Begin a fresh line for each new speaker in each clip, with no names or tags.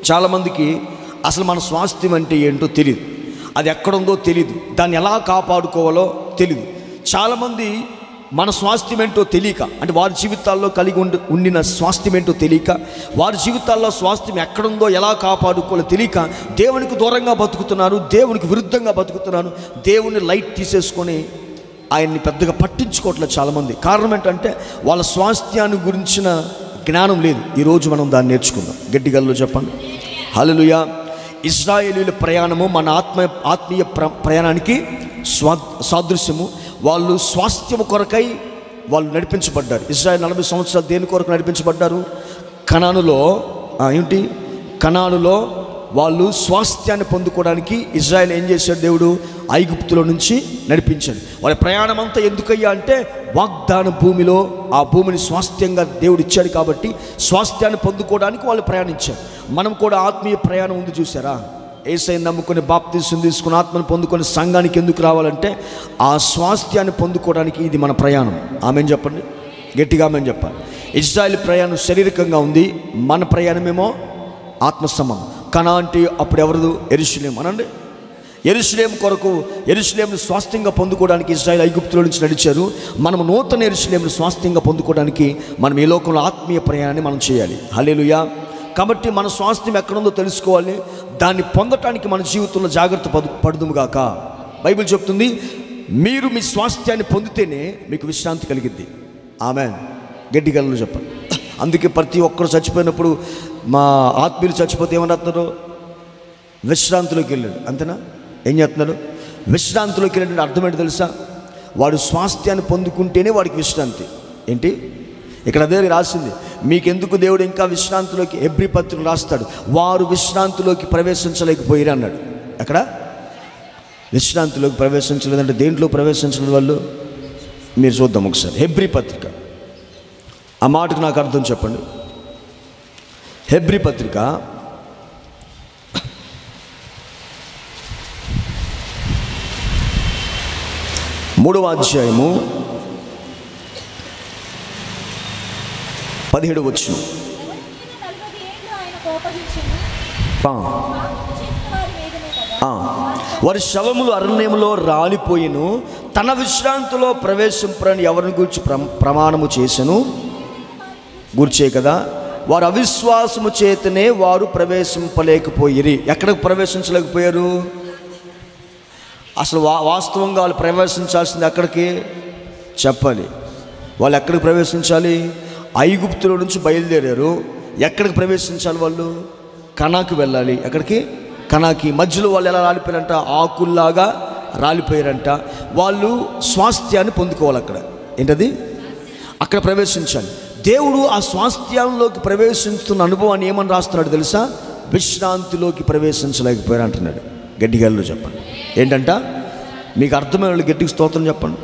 చాలామందికి అసలు మన స్వాస్థ్యం అంటే ఏంటో తెలియదు, అది ఎక్కడుందో తెలియదు, దాన్ని ఎలా కాపాడుకోవాలో తెలియదు. చాలామంది మన స్వాస్థ్యం ఏంటో తెలియక, అంటే వారి జీవితాల్లో కలిగి ఉండిన స్వాస్థ్యం ఏంటో తెలియక, వారి జీవితాల్లో స్వాస్థ్యం ఎక్కడుందో ఎలా కాపాడుకోవాలో తెలియక దేవునికి దూరంగా బతుకుతున్నారు, దేవునికి విరుద్ధంగా బతుకుతున్నారు. దేవుని లైట్ తీసేసుకొని ఆయన్ని పెద్దగా పట్టించుకోవట్లేదు చాలామంది. కారణం ఏంటంటే వాళ్ళ స్వాస్థ్యాన్ని గురించిన జ్ఞానం లేదు. ఈరోజు మనం దాన్ని నేర్చుకుందాం. గట్టిగల్లో చెప్పండి హల్లెలూయా. ఇశ్రాయేలీయుల ప్రయాణము మన ఆత్మీయ ప్రయాణానికి సాదృశ్యము. వాళ్ళు స్వాస్థ్యము కొరకై వాళ్ళు నడిపించబడ్డారు. ఇశ్రాయేలు 40 సంవత్సరాలు దేని కొరకు నడిపించబడ్డారు? కనానులో వాళ్ళు స్వాస్థ్యాన్ని పొందుకోవడానికి ఇశ్రాయేలు ఏం చేశాడు? దేవుడు ఐగుప్తులో నుంచి నడిపించాడు. వాళ్ళ ప్రయాణం అంతా ఎందుకయ్యా అంటే వాగ్దాన భూమిలో ఆ భూమిని స్వాస్థ్యంగా దేవుడు ఇచ్చాడు కాబట్టి స్వాస్థ్యాన్ని పొందుకోవడానికి వాళ్ళు ప్రయాణించారు. మనం కూడా ఆత్మీయ ప్రయాణం ఉంది, చూసారా? యేసయ్యను నమ్ముకొని బాప్తిసం తీసుకుని ఆత్మను పొందుకొని సంఘానికి ఎందుకు రావాలంటే ఆ స్వాస్థ్యాన్ని పొందుకోవడానికి. ఇది మన ప్రయాణం. ఆమేన్ చెప్పండి, గట్టిగా ఆమేన్ చెప్పాలి. ఇశ్రాయేలు ప్రయాణం శారీరకంగా ఉంది, మన ప్రయాణమేమో ఆత్మ సంబంధం. కనాను అప్పుడు ఎవరిది? యెరూషలేము అనండి. యెరూషలేమును స్వాస్థ్యంగా పొందుకోవడానికి ఇశ్రాయేలు ఐగుప్తులో నుంచి నడిచారు. మనం నూతన యెరూషలేమును స్వాస్థ్యంగా పొందుకోవడానికి మనం ఈ లోకంలో ఆత్మీయ ప్రయాణాన్ని మనం చేయాలి. హల్లెలూయా. కాబట్టి మన స్వాస్థ్యం ఎక్కడుందో తెలుసుకోవాలి. దాన్ని పొందటానికి మన జీవితంలో జాగ్రత్త పడుదుముగాక. బైబిల్ చెప్తుంది, మీరు మీ స్వాస్థ్యాన్ని పొందితేనే మీకు విశ్రాంతి కలిగిద్ది. ఆమేన్, గట్టిగా చెప్పండి. అందుకే ప్రతి ఒక్కరు చచ్చిపోయినప్పుడు, మా ఆత్మీయులు చచ్చిపోతే ఏమని రాస్తున్నారు? విశ్రాంతిలోకి వెళ్ళాడు. అంతేనా? ఏం చేస్తున్నాడు? విశ్రాంతిలోకి వెళ్ళాడు. అర్థం ఏంటి తెలుసా? వాడు స్వాస్థ్యాన్ని పొందుకుంటేనే వాడికి విశ్రాంతి. ఏంటి ఇక్కడ అదే రాసింది, మీకెందుకు దేవుడు ఇంకా విశ్రాంతిలోకి? హెబ్రీ పత్రిక రాస్తాడు, వారు విశ్రాంతిలోకి ప్రవేశించలేకపోయారు అన్నాడు. అక్కడ విశ్రాంతిలోకి ప్రవేశించలేదంటే దేంట్లో ప్రవేశించలేదు వాళ్ళు? మీరు చూద్దాం ఒకసారి హెబ్రీ పత్రిక. ఆ మాటకు నాకు అర్థం చెప్పండి. హెబ్రీ పత్రిక 3వ అధ్యాయము 17వ వచనం. వారి శవములు అరణ్యములో రాలిపోయిను, తన విశ్రాంతిలో ప్రవేశింపరని ఎవరిని గురించి ప్రమాణము చేసెను? గుర్చే కదా. వారు అవిశ్వాసము చేతనే వారు ప్రవేశింపలేకపోయిరి. ఎక్కడికి ప్రవేశించలేకపోయారు? అసలు వాస్తవంగా వాళ్ళు ప్రవేశించాల్సింది ఎక్కడికి చెప్పాలి? వాళ్ళు ఎక్కడికి ప్రవేశించాలి? ఐగుప్తులో నుంచి బయలుదేరారు. ఎక్కడికి ప్రవేశించాలి? వాళ్ళు కనాకి వెళ్ళాలి. ఎక్కడికి? కనాకి. మధ్యలో వాళ్ళు ఎలా రాలిపోయారంట? ఆకుల్లాగా రాలిపోయారంట. వాళ్ళు స్వాస్థ్యాన్ని పొందుకోవాలి. అక్కడ ఏంటది? అక్కడ ప్రవేశించాలి. దేవుడు ఆ స్వాస్థ్యంలోకి ప్రవేశిస్తున్న అనుభవాన్ని ఏమని రాస్తున్నాడు తెలుసా? విశ్రాంతిలోకి ప్రవేశించలేకపోయారు అంటున్నాడు. గట్టిగా చెప్పండి. ఏంటంట? మీకు అర్థమైన వాళ్ళు గట్టిగా స్తోత్రం చెప్పండి.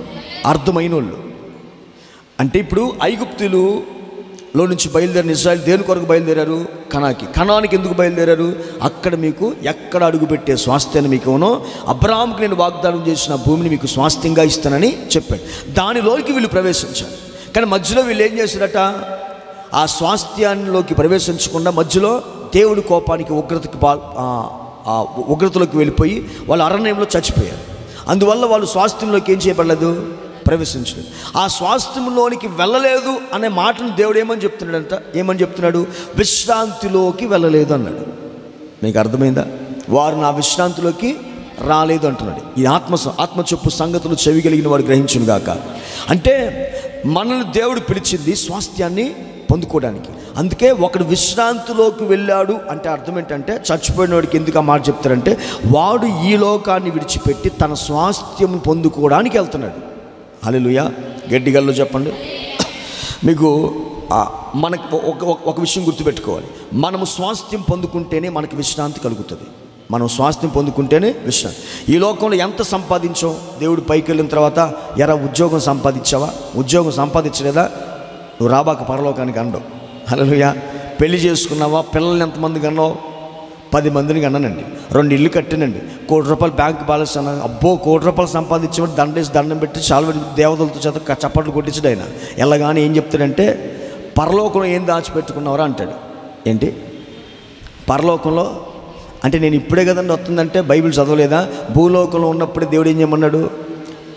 అర్థమైన వాళ్ళు అంటే ఇప్పుడు ఐగుప్తులో నుంచి బయలుదేరిన ఇశ్రాయేలు దేని కొరకు బయలుదేరారు? కనానికి ఎందుకు బయలుదేరారు? అక్కడ మీకు ఎక్కడ అడుగుపెట్టే స్వాస్థ్యాన్ని మీకు ఇవ్వనో, అబ్రాహాముకి నేను వాగ్దానం చేసిన భూమిని మీకు స్వాస్థ్యంగా ఇస్తానని చెప్పాడు. దానిలోకి వీళ్ళు ప్రవేశించారు. కానీ మధ్యలో వీళ్ళు ఏం చేశారట? ఆ స్వాస్థ్యాల్లోకి ప్రవేశించకుండా మధ్యలో దేవుడి కోపానికి ఉగ్రతలోకి వెళ్ళిపోయి వాళ్ళు అరణ్యంలో చచ్చిపోయారు. అందువల్ల వాళ్ళు స్వాస్థ్యంలోకి ఏం చేయబడలేదు? ప్రవేశించలేదు. ఆ స్వాస్థ్యంలోనికి వెళ్ళలేదు అనే మాటను దేవుడు ఏమని చెప్తున్నాడు? విశ్రాంతిలోకి వెళ్ళలేదు అన్నాడు. మీకు అర్థమైందా? వారు నా విశ్రాంతిలోకి రాలేదు అంటున్నాడు. ఈ ఆత్మ చెప్పు సంగతులు చెవి కలిగిన వాడు గ్రహించును గాక. అంటే మనల్ని దేవుడు పిలిచింది స్వాస్థ్యాన్ని పొందుకోవడానికి. అందుకే ఒకడు విశ్రాంతిలోకి వెళ్ళాడు అంటే అర్థం ఏంటంటే, చచ్చిపోయిన వాడికి ఎందుకు ఆ మాట చెప్తారంటే, వాడు ఈ లోకాన్ని విడిచిపెట్టి తన స్వాస్థ్యం పొందుకోవడానికి వెళ్తున్నాడు. హల్లెలూయా. గట్టిగల్లో చెప్పండి. మీకు మనకు ఒక విషయం గుర్తుపెట్టుకోవాలి. మనము స్వాస్థ్యం పొందుకుంటేనే మనకు విశ్రాంతి కలుగుతుంది. మనం స్వాస్థ్యం పొందుకుంటేనే విశ్రాంతి. ఈ లోకంలో ఎంత సంపాదించావు? దేవుడు పైకి వెళ్ళిన తర్వాత ఎరా ఉద్యోగం సంపాదించావా? ఉద్యోగం సంపాదించలేదా? నువ్వు రాబాక పరలోకానికి అనడం. హల్లెలూయా. పెళ్లి చేసుకున్నావా? పిల్లల్ని ఎంతమంది కన్నావు? 10 మందిని కన్నానండి. 2 ఇల్లు కట్టినండి. ₹1 కోటి బ్యాంక్ బ్యాలెన్స్ అన్నా. అబ్బో, ₹1 కోటి సంపాదించేవాడు దండం పెట్టి చాలా దేవతలతో చేత చప్పట్లు కొట్టించడు ఆయన. ఎలాగాని ఏం చెప్తాడంటే, పరలోకంలో ఏం దాచిపెట్టుకున్నావరా అంటాడు. ఏంటి? పరలోకంలో అంటే నేను ఇప్పుడే కదండి వస్తుందంటే బైబిల్ చదవలేదా? భూలోకంలో ఉన్నప్పుడే దేవుడు ఏం చేయమన్నాడు?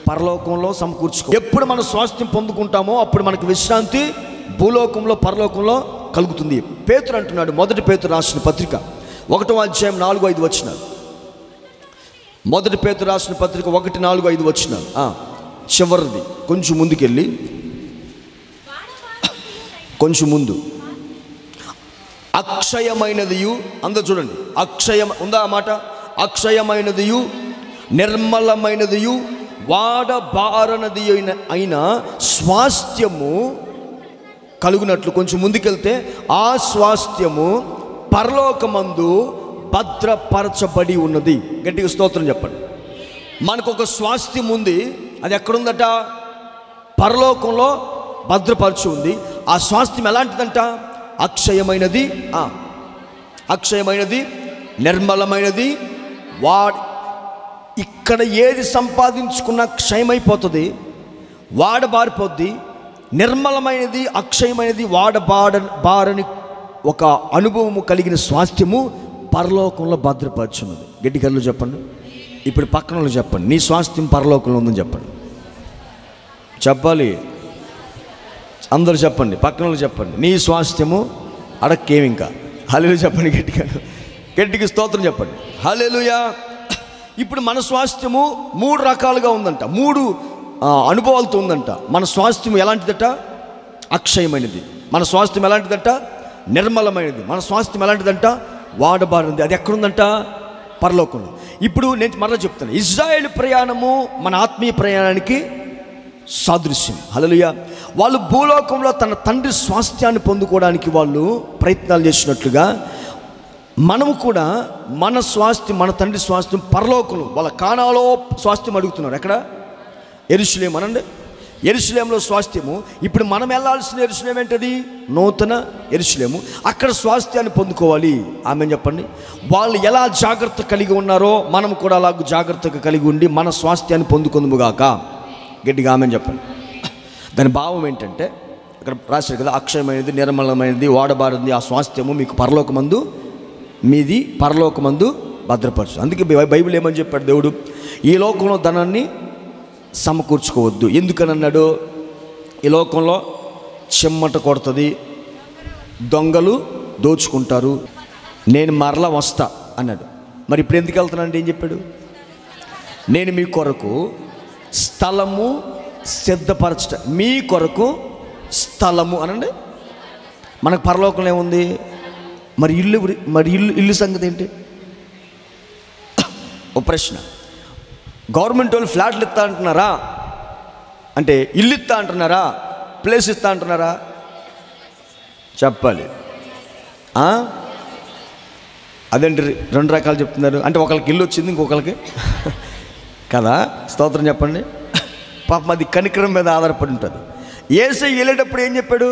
పరలోకంలో సమకూర్చుకో. ఎప్పుడు మనం స్వాస్థ్యం పొందుకుంటామో అప్పుడు మనకు విశ్రాంతి భూలోకంలో పరలోకంలో కలుగుతుంది. పేతురు అంటున్నాడు, మొదటి పేతురు రాసిన పత్రిక 1వ అధ్యాయం 4-5 వచనాలు. మొదటి పేతురు రాసిన పత్రిక 1:4-5 వచనాలు. చివరిది కొంచెం ముందుకెళ్ళి కొంచెం ముందు. అక్షయమైనదియు, అందరూ చూడండి, ఉందా ఆ మాట? అక్షయమైనదియు నిర్మలమైనదియు వాడబారనది అయిన స్వాస్థ్యము కలుగునట్లు. కొంచెం ముందుకెళ్తే ఆ స్వాస్థ్యము పరలోకమందు భద్రపరచబడి ఉన్నది. గట్టిగా స్తోత్రం చెప్పండి. మనకు ఒక స్వాస్థ్యం ఉంది, అది ఎక్కడుందట? పరలోకంలో భద్రపరచు ఉంది. ఆ స్వాస్థ్యం ఎలాంటిదంట? అక్షయమైనది, అక్షయమైనది, నిర్మలమైనది. ఇక్కడ ఏది సంపాదించుకున్నా క్షయమైపోతుంది, వాడబారిపోద్ది. నిర్మలమైనది, అక్షయమైనది, బారని ఒక అనుభవము కలిగిన స్వాస్థ్యము పరలోకంలో భద్రపరచున్నది. గట్టిగా చెప్పండి. ఇప్పుడు పక్కన వాళ్ళు చెప్పండి, నీ స్వాస్థ్యం పరలోకంలో ఉందని చెప్పండి. చెప్పాలి, అందరూ చెప్పండి, పక్కన వాళ్ళు చెప్పండి, నీ స్వాస్థ్యము అడక్కేమి ఇంకా. హల్లెలూయా చెప్పండి, గట్టిగా స్తోత్రం చెప్పండి. హల్లెలూయా. ఇప్పుడు మన స్వాస్థ్యము 3 రకాలుగా ఉందంట, 3 అనుభవాలతో ఉందంట. మన స్వాస్థ్యం ఎలాంటిదట? అక్షయమైనది. మన స్వాస్థ్యం ఎలాంటిదంట? నిర్మలమైనది. మన స్వాస్థ్యం ఎలాంటిదంట? వాడబారినది. అది ఎక్కడుందంట? పరలోకంలో. ఇప్పుడు నేను మరలా చెప్తాను, ఇజ్రాయేలు ప్రయాణము మన ఆత్మీయ ప్రయాణానికి సాదృశ్యం. హల్లెలూయా. వాళ్ళు భూలోకంలో తన తండ్రి స్వాస్థ్యాన్ని పొందుకోవడానికి వాళ్ళు ప్రయత్నాలు చేసినట్లుగా మనము కూడా మన స్వాస్థ్యం, మన తండ్రి స్వాస్థ్యం పరలోకంలో, వాళ్ళ కానాలో స్వాస్థ్యం అడుగుతున్నారు. ఎక్కడ? యెరూషలేము అనండి. యెరూషలేములో స్వాస్థ్యము. ఇప్పుడు మనం వెళ్ళాల్సిన యెరూషలేము ఏంటది? నూతన యెరూషలేము. అక్కడ స్వాస్థ్యాన్ని పొందుకోవాలి. ఆమేన్ చెప్పండి. వాళ్ళు ఎలా జాగ్రత్త కలిగి ఉన్నారో మనం కూడా అలాగ జాగ్రత్తగా కలిగి ఉండి మన స్వాస్థ్యాన్ని పొందుకుందుముగాక. గట్టిగా ఆమేన్ చెప్పండి. దాని భావం ఏంటంటే అక్కడ రాశారు కదా, అక్షయమైనది, నిర్మలమైనది, వాడబారింది ఆ స్వాస్థ్యము మీకు పరలోకమందు, మీది పరలోకమందు భద్రపరచు. అందుకే బైబిల్ ఏమని చెప్పాడు దేవుడు? ఈ లోకంలో ధనాన్ని సమకూర్చుకోవద్దు. ఎందుకని అన్నాడు? ఈ లోకంలో చెమ్మట కొడుతుంది, దొంగలు దోచుకుంటారు, నేను మరలా వస్తా అన్నాడు. మరి ఇప్పుడు ఎందుకు వెళ్తున్నానంటే ఏం చెప్పాడు? నేను మీ కొరకు స్థలము సిద్ధపరచట, మీ కొరకు స్థలము అనండి. మనకు పరలోకంలో ఏముంది? మరి ఇల్లు సంగతి ఏంటి? ఓ ప్రశ్న. గవర్నమెంట్ వాళ్ళు ఫ్లాట్లు ఇస్తా అంటున్నారా? అంటే ఇల్లు ఇస్తా అంటున్నారా? ప్లేస్ ఇస్తా అంటున్నారా? చెప్పాలి. అదేంటి 2 రకాలు చెప్తున్నారు? అంటే ఒకరికి ఇల్లు వచ్చింది, ఇంకొకరికి కదా. స్తోత్రం చెప్పండి. పాపం అది కనికరం మీద ఆధారపడి ఉంటుంది. యేసయ్య వెళ్ళేటప్పుడు ఏం చెప్పాడు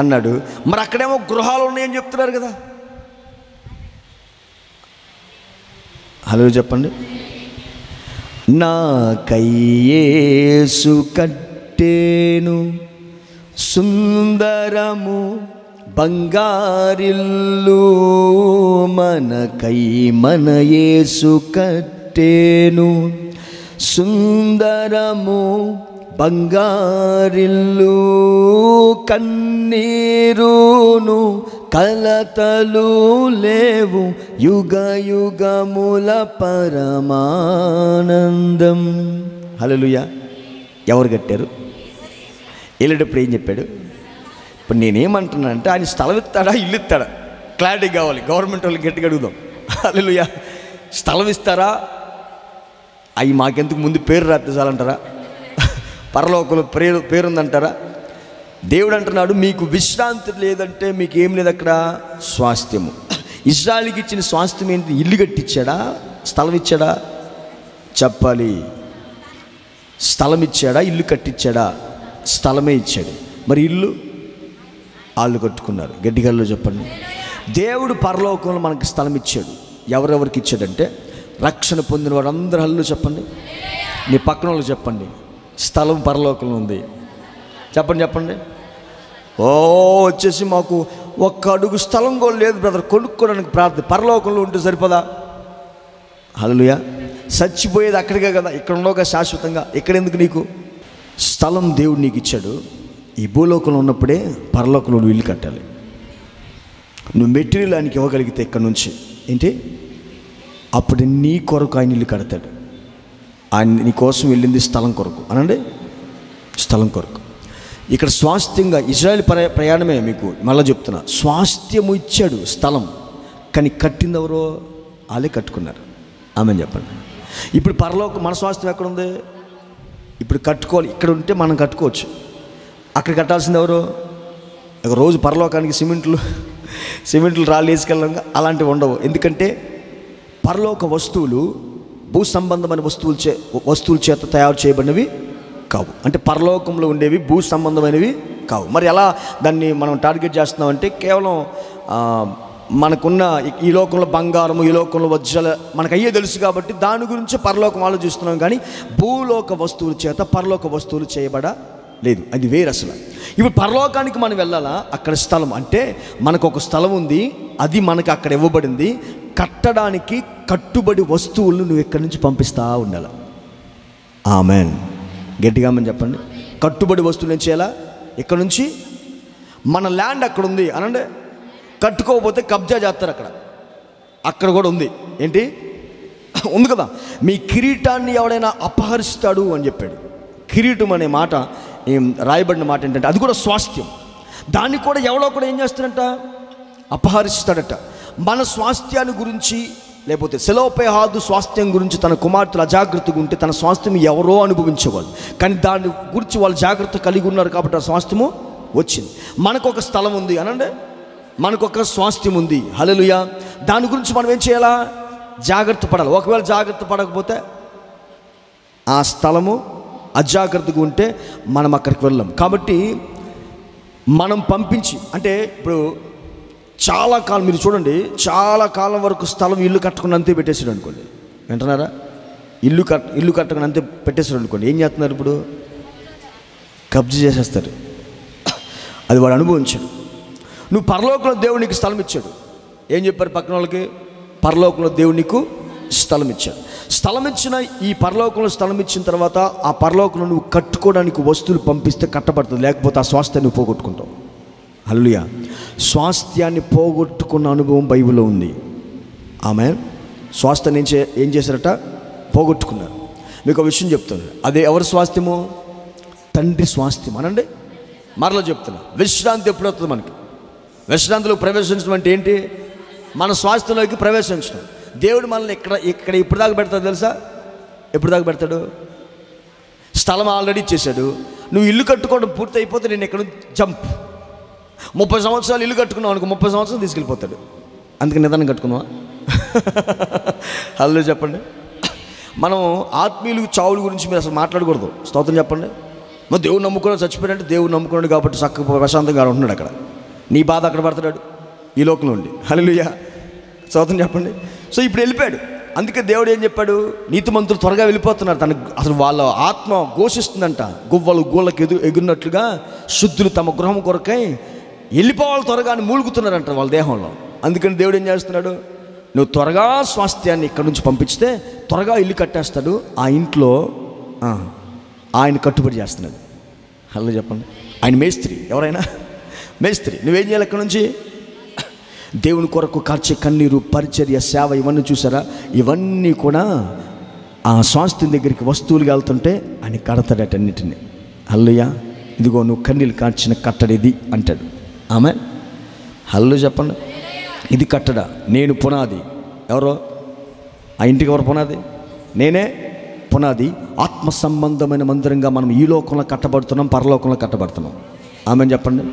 అన్నాడు. మరి అక్కడేమో గృహాలు ఉన్నాయని చెప్తున్నారు కదా. హలో చెప్పండి. నాకై యేసు కట్టేను సుందరము బంగారిల్లు, మనకై మన యేసు కట్టేను సుందరము బంగారిల్లు, కన్నీరును కలతలు లేవు, యుగ యుగముల పరమానందం. హల్లెలూయా. ఎవరు కట్టారు? వెళ్ళేటప్పుడు ఏం చెప్పాడు? ఇప్పుడు నేనేమంటున్నా అంటే ఆయన స్థలం ఇస్తాడా, ఇల్లు ఇస్తాడా? క్లారిటీ కావాలి. గవర్నమెంట్ వాళ్ళకి గట్టిగా అడుగుదాం. హల్లెలూయా. స్థలం ఇస్తారా? అవి మాకెందుకు, ముందు పేరు రాస్తే చాలంటారా? పరలోకంలో పేరుందంటారా? దేవుడు అంటున్నాడు, మీకు విశ్రాంతి లేదంటే మీకు ఏం లేదు అక్కడ? స్వాస్థ్యము. ఇజ్రాయిల్కి ఇచ్చిన స్వాస్థ్యం ఏంటి? ఇల్లు కట్టించాడా? స్థలం ఇచ్చాడా? చెప్పాలి. స్థలం ఇచ్చాడా? ఇల్లు కట్టించాడా? స్థలమే ఇచ్చాడు. మరి ఇల్లు వాళ్ళు కట్టుకున్నారు. గట్టిగల్లో చెప్పండి. దేవుడు పరలోకంలో మనకి స్థలం ఇచ్చాడు. ఎవరెవరికి ఇచ్చాడంటే రక్షణ పొందిన వాడు అందరూ హల్లు చెప్పండి. మీ పక్కన వాళ్ళు చెప్పండి, స్థలం పరలోకంలో ఉంది. చెప్పండి. ఓ వచ్చేసి మాకు ఒక్క అడుగు స్థలం కూడా లేదు బ్రదర్, కొనుక్కోవడానికి ప్రార్థన. పరలోకంలో ఉంటే సరిపోదా? హల్లెలూయా. చచ్చిపోయేది అక్కడికే కదా, ఇక్కడ ఉండవుగా శాశ్వతంగా. ఇక్కడ ఎందుకు నీకు స్థలం? దేవుడు నీకు ఇచ్చాడు. ఈ భూలోకంలో ఉన్నప్పుడే పరలోకంలో నువ్వు ఇల్లు కట్టాలి. నువ్వు మెటీరియల్ ఆయనకి ఇవ్వగలిగితే ఇక్కడ నుంచి ఏంటి, అప్పుడు నీ కొరకు ఆయన ఇల్లు కడతాడు. ఆయన నీ కోసం వెళ్ళింది స్థలం కొరకు అనండి, స్థలం కొరకు. ఇక్కడ స్వాస్థ్యంగా ఇజ్రాయెల్ ప్రయాణమే మీకు మళ్ళీ చెప్తున్నా. స్వాస్థ్యము ఇచ్చాడు స్థలం, కానీ కట్టింది ఎవరో? వాళ్ళే కట్టుకున్నారు. ఆమె చెప్పండి. ఇప్పుడు పరలోకం మన స్వాస్థ్యం ఎక్కడుంది? ఇప్పుడు కట్టుకోవాలి. ఇక్కడ ఉంటే మనం కట్టుకోవచ్చు. అక్కడ కట్టాల్సింది ఎవరు? ఒక రోజు పరలోకానికి సిమెంట్లు రాళ్ళు వేసుకెళ్ళం అలాంటివి ఉండవు. ఎందుకంటే పరలోక వస్తువులు భూ సంబంధమైన వస్తువుల చేత తయారు చేయబడినవి కావు. అంటే పరలోకంలో ఉండేవి భూ సంబంధమైనవి కావు. మరి ఎలా దాన్ని మనం టార్గెట్ చేస్తున్నామంటే కేవలం మనకున్న ఈ లోకంలో బంగారము, ఈ లోకంలో వజ్రాలు మనకు అయ్యే తెలుసు కాబట్టి దాని గురించి పరలోకం ఆలోచిస్తున్నాం. కానీ భూలోక వస్తువుల చేత పరలోక వస్తువులు చేయబడలేదు. అది వేరు అసలు. ఇప్పుడు పరలోకానికి మనం వెళ్ళాలా? అక్కడ స్థలం అంటే మనకు ఒక స్థలం ఉంది, అది మనకు అక్కడ ఇవ్వబడింది. కట్టడానికి కట్టుబడి వస్తువులను నువ్వు ఇక్కడి నుంచి పంపిస్తూ ఉండాలి. ఆమెన్. గట్టిగా మనం చెప్పండి. కట్టుబడి వస్తువులు ఏం చేయాలా? ఇక్కడ నుంచి మన ల్యాండ్ అక్కడ ఉంది అనండి, కట్టుకోకపోతే కబ్జా చేస్తారు. అక్కడ కూడా ఉంది. ఏంటి ఉంది కదా, మీ కిరీటాన్ని ఎవడైనా అపహరిస్తాడు అని చెప్పాడు. కిరీటం అనే మాట రాయబడిన మాట ఏంటంటే అది కూడా స్వాస్థ్యం. దాన్ని కూడా ఎవడో కూడా ఏం చేస్తాడంట? అపహరిస్తాడట. మన స్వాస్థ్యాన్ని గురించి, లేకపోతే సెలోపెహాదు స్వాస్థ్యం గురించి తన కుమార్తెలు అజాగ్రత్తగా ఉంటే తన స్వాస్థ్యం ఎవరో అనుభవించేవాళ్ళు. కానీ దాని గురించి వాళ్ళు జాగ్రత్త కలిగి ఉన్నారు కాబట్టి ఆ స్వాస్థ్యము వచ్చింది. మనకొక స్థలం ఉంది అనండి, మనకొక స్వాస్థ్యం ఉంది. హల్లెలూయా. దాని గురించి మనం ఏం చేయాలా? జాగ్రత్త పడాలి. ఒకవేళ జాగ్రత్త పడకపోతే ఆ స్థలము అజాగ్రత్తగా ఉంటే మనం అక్కడికి వెళ్ళాం. కాబట్టి మనం పంపించి, అంటే ఇప్పుడు చాలా కాలం మీరు చూడండి, చాలా కాలం వరకు స్థలం ఇల్లు కట్టుకుని అంతే పెట్టేసాడు అనుకోండి. వింటున్నారా? ఇల్లు కట్టుకుని అంతే పెట్టేసాడు అనుకోండి. ఏం చేస్తున్నారు ఇప్పుడు? కబ్జా చేసేస్తారు. అది వాడు అనుభవించాడు. నువ్వు పరలోకంలో దేవుడు నీకు స్థలం ఇచ్చాడు. ఏం చెప్పారు పక్కన వాళ్ళకి? పరలోకంలో దేవుడు నీకు స్థలం ఇచ్చాడు. స్థలం ఇచ్చిన ఈ పరలోకంలో స్థలం ఇచ్చిన తర్వాత ఆ పరలోకంలో నువ్వు కట్టుకోవడానికి వస్తువులు పంపిస్తే కట్టబడుతుంది, లేకపోతే ఆ స్వాస్థ్యాన్ని నువ్వు పోగొట్టుకుంటావు. హల్లెలూయా. స్వాస్థ్యాన్ని పోగొట్టుకున్న అనుభవం బైబిల్లో ఉంది. ఆమెన్. స్వాస్థ్యాన్ని ఏం చేశారట? పోగొట్టుకున్నారు. మీకు ఒక విషయం చెప్తాను. అదే ఎవరి స్వాస్థ్యము? తండ్రి స్వాస్థ్యం అనండి. మరలా చెప్తున్నా, విశ్రాంతి ఎప్పుడు వస్తుంది మనకి? విశ్రాంతిలోకి ప్రవేశించడం అంటే ఏంటి? మన స్వాస్థ్యంలోకి ప్రవేశించడం. దేవుడు మనల్ని ఇక్కడ ఇప్పుడు దాకా పెడతాడు తెలుసా? ఎప్పుడు దాకా పెడతాడు? స్థలం ఆల్రెడీ ఇచ్చేసాడు. నువ్వు ఇల్లు కట్టుకోవడం పూర్తి అయిపోతే నేను ఇక్కడ జంప్ 30 సంవత్సరాలు ఇల్లు కట్టుకున్నావు అనుకో, 30 సంవత్సరాలు తీసుకెళ్ళిపోతాడు. అందుకే నిదానం కట్టుకున్నావా? హలో చెప్పండి. మనం ఆత్మీయులు చావుల గురించి మీరు అసలు మాట్లాడకూడదు. స్తోత్రం చెప్పండి. మరి దేవుడు నమ్ముకున్నాడు చచ్చిపోయాడంటే దేవుడు నమ్ముకున్నాడు కాబట్టి చక్కగా ప్రశాంతంగా ఉంటున్నాడు. అక్కడ నీ బాధ అక్కడ పడతాడు ఈ లోకంలో ఉండి. హల్లెలూయా. స్తోత్రం చెప్పండి. సో ఇప్పుడు వెళ్ళిపోయాడు. అందుకే దేవుడు ఏం చెప్పాడు? నీతిమంతులు త్వరగా వెళ్ళిపోతున్నారు. తనకు అసలు వాళ్ళ ఆత్మ ఘోషిస్తుందంట. గువ్వలు గోళ్ళకి ఎగురినట్లుగా శుద్ధులు తమ గృహం కొరకై వెళ్ళిపోవాలి త్వరగా అని మూలుగుతున్నారంట వాళ్ళ దేహంలో. అందుకని దేవుడు ఏం చేస్తున్నాడు? నువ్వు త్వరగా స్వాస్థ్యాన్ని ఇక్కడ నుంచి పంపిస్తే త్వరగా ఇల్లు కట్టేస్తాడు. ఆ ఇంట్లో ఆయన కట్టుబడి చేస్తున్నాడు. హలో చెప్పండి. ఆయన మేస్త్రి. ఎవరైనా మేస్త్రి. నువ్వేం చేయాలి? అక్కడ నుంచి దేవుని కొరకు కార్చే కన్నీరు, పరిచర్య, సేవ ఇవన్నీ చూసారా? ఇవన్నీ కూడా ఆ స్వాస్థ్యం దగ్గరికి వస్తువులుగా వెళ్తుంటే ఆయన కడతాడటన్నిటిని. హల్లెలూయా. ఇదిగో నువ్వు కన్నీళ్ళు కార్చిన కట్టడిది అంటాడు. ఆమె హల్లో చెప్పండి. ఇది కట్టడ, నేను పునాది. ఎవరో? ఆ ఇంటికి ఎవరు పునాది? నేనే పునాది. ఆత్మ సంబంధమైన మందిరంగా మనం ఈ లోకంలో కట్టబడుతున్నాం, పరలోకంలో కట్టబడుతున్నాం. ఆమె చెప్పండి.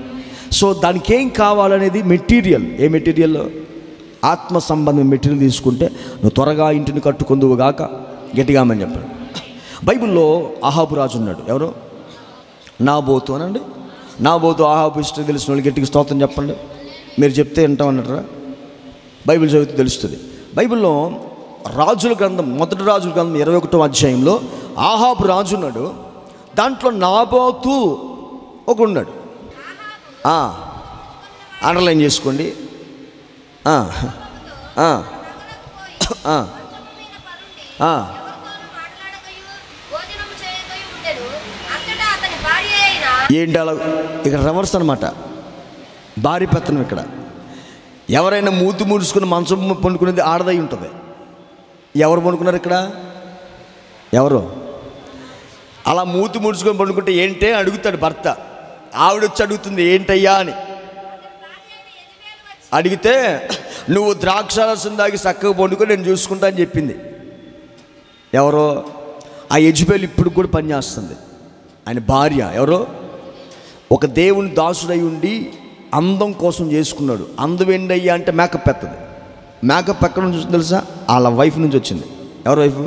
సో దానికి ఏం కావాలనేది మెటీరియల్. ఏ మెటీరియల్? ఆత్మ సంబంధం మెటీరియల్ తీసుకుంటే నువ్వు త్వరగా ఇంటిని కట్టుకుందువు గాక. గట్టిగా ఆమె చెప్పండి. బైబిల్లో అహాబు రాజు ఉన్నాడు. ఎవరు? నాబోతు అనండి. నాబోతు అహాబు హిస్టరీ తెలిసిన వాళ్ళు గట్టిగా స్తోత్రం చెప్పండి. మీరు చెప్తే వింటామన్నారా? బైబిల్ చదివితే తెలుస్తుంది. బైబిల్లో రాజుల గ్రంథం, మొదటి రాజుల గ్రంథం 21వ అధ్యాయంలో అహాబు రాజు ఉన్నాడు. దాంట్లో నాబోతు ఒకడున్నాడు. అండర్లైన్ చేసుకోండి. ఏంటి అలా? ఇక్కడ రివర్స్ అనమాట, భార్య పెత్తనం. ఇక్కడ ఎవరైనా మూతి ముడుచుకుని మంచం పండుకునేది ఆడదై ఉంటుంది. ఎవరు పండుకున్నారు ఇక్కడ? ఎవరు? అలా మూతి ముడుచుకొని పండుకుంటే ఏంటే అడుగుతాడు భర్త. ఆవిడొచ్చి అడుగుతుంది ఏంటయ్యా అని. అడిగితే నువ్వు ద్రాక్షారసం దాగి చక్కగా పండుకొని నేను చూసుకుంటా అని చెప్పింది. ఎవరో? ఆ యెజబెల్ ఇప్పుడు కూడా పనిచేస్తుంది. ఆయన భార్య ఎవరో? ఒక దేవుని దాసుడై ఉండి అందం కోసం చేసుకున్నాడు. అందం ఏంటయ్యా అంటే మేకప్ ఎత్తది. మేకప్ ఎక్కడ నుంచి వచ్చింది తెలుసా? వాళ్ళ వైఫ్ నుంచి వచ్చింది. ఎవరి వైఫ్?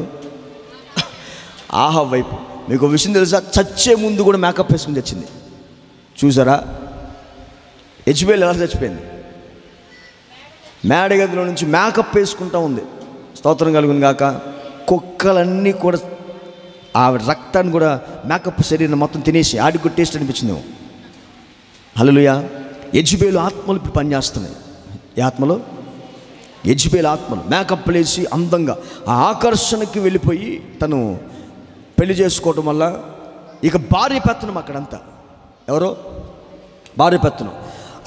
ఆహా వైఫ్. మీకు ఒక విషయం తెలుసా? చచ్చే ముందు కూడా మేకప్ వేసుకుని చచ్చింది. చూసారా యెజబెల్ ఎలా చచ్చిపోయింది? మేడగదిలో నుంచి మేకప్ వేసుకుంటూ ఉంది. స్తోత్రం కలుగును గాక. కుక్కలన్నీ కూడా ఆవిడ రక్తాన్ని కూడా మేకప్ శరీరం మొత్తం తినేసి ఆడికి కూడా టేస్ట్ అనిపించింది. హల్లెలూయా. యెజబెల్ ఆత్మలు ఇప్పుడు పనిచేస్తున్నాయి. ఈ ఆత్మలు యెజబెల్ ఆత్మలు మేకప్ వేసి అందంగా ఆ ఆకర్షణకి వెళ్ళిపోయి తను పెళ్లి చేసుకోవటం వల్ల ఇక భార్య పెత్తనం అక్కడంతా. ఎవరో? భార్య పెత్తనం.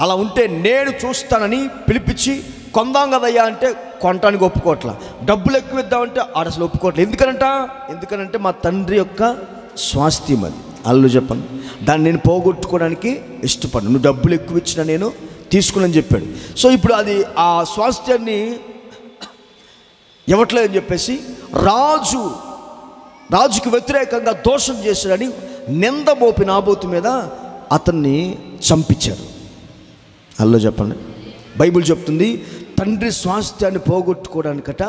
అలా ఉంటే నేను చూస్తానని పిలిపించి కొందాం కదయ్యా అంటే కొనటానికి ఒప్పుకోవట్లా. డబ్బులు ఎక్కువ ఇద్దామంటే ఆడ అసలు ఒప్పుకోవట్లేదు. ఎందుకనంటే మా తండ్రి యొక్క స్వాస్థ్యం అది. అల్లు చెప్పండి. దాన్ని నేను పోగొట్టుకోవడానికి ఇష్టపడను. నువ్వు డబ్బులు ఎక్కువ ఇచ్చినా నేను తీసుకుని చెప్పాడు. సో ఇప్పుడు అది ఆ స్వాస్థ్యాన్ని ఇవ్వట్లేదని చెప్పేసి రాజుకి వ్యతిరేకంగా దోషం చేశాడని నింద మోపి నాబోతు మీద అతన్ని చంపించారు. అల్లో చెప్పండి. బైబిల్ చెప్తుంది తండ్రి స్వాస్థ్యాన్ని పోగొట్టుకోవడానికట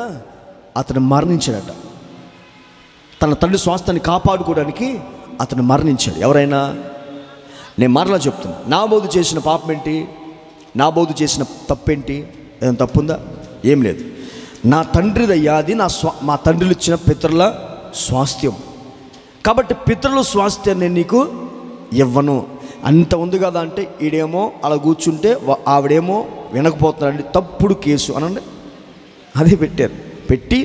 అతను మరణించాడట. తన తండ్రి స్వాస్థ్యాన్ని కాపాడుకోవడానికి అతను మరణించాడు. ఎవరైనా? నేను మరలా చెప్తున్నా, నాబోతు చేసిన పాపం ఏంటి? నాబోతు చేసిన తప్పేంటి? ఏదైనా తప్పుందా? ఏం లేదు. నా తండ్రిదయ్యా, అది మా తండ్రులు ఇచ్చిన పితరుల స్వాస్థ్యం. కాబట్టి పితరుల స్వాస్థ్యాన్ని నేను నీకు ఇవ్వను. అంత ఉంది కదా అంటే ఈడేమో అలా కూర్చుంటే ఆవిడేమో వినకపోతున్నారండి, తప్పుడు కేసు అనండి. అదే పెట్టి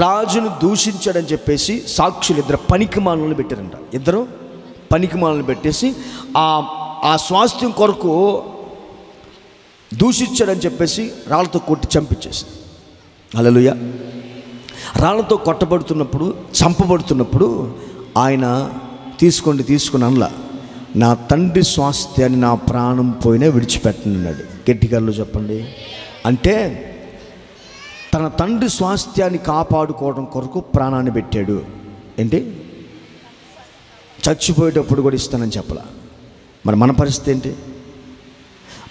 రాజును దూషించాడని చెప్పేసి సాక్షులు ఇద్దరు పనికిమాలను పెట్టారంట. ఇద్దరు పనికిమాలను పెట్టేసి ఆ స్వాస్థ్యం కొరకు దూషించాడని చెప్పేసి రాళ్ళతో కొట్టి చంపించేసింది. హల్లెలూయా. రాళ్ళతో కొట్టబడుతున్నప్పుడు, చంపబడుతున్నప్పుడు ఆయన తీసుకుని అనలా, నా తండ్రి స్వాస్థ్యాన్ని నా ప్రాణం పోయినా విడిచిపెట్టనన్నాడు. గట్టిగాల్లో చెప్పండి. అంటే తన తండ్రి స్వాస్థ్యాన్ని కాపాడుకోవడం కొరకు ప్రాణాన్ని పెట్టాడు. ఏంటి? చచ్చిపోయేటప్పుడు కూడా ఇస్తానని చెప్పలా. మరి మన పరిస్థితి ఏంటి?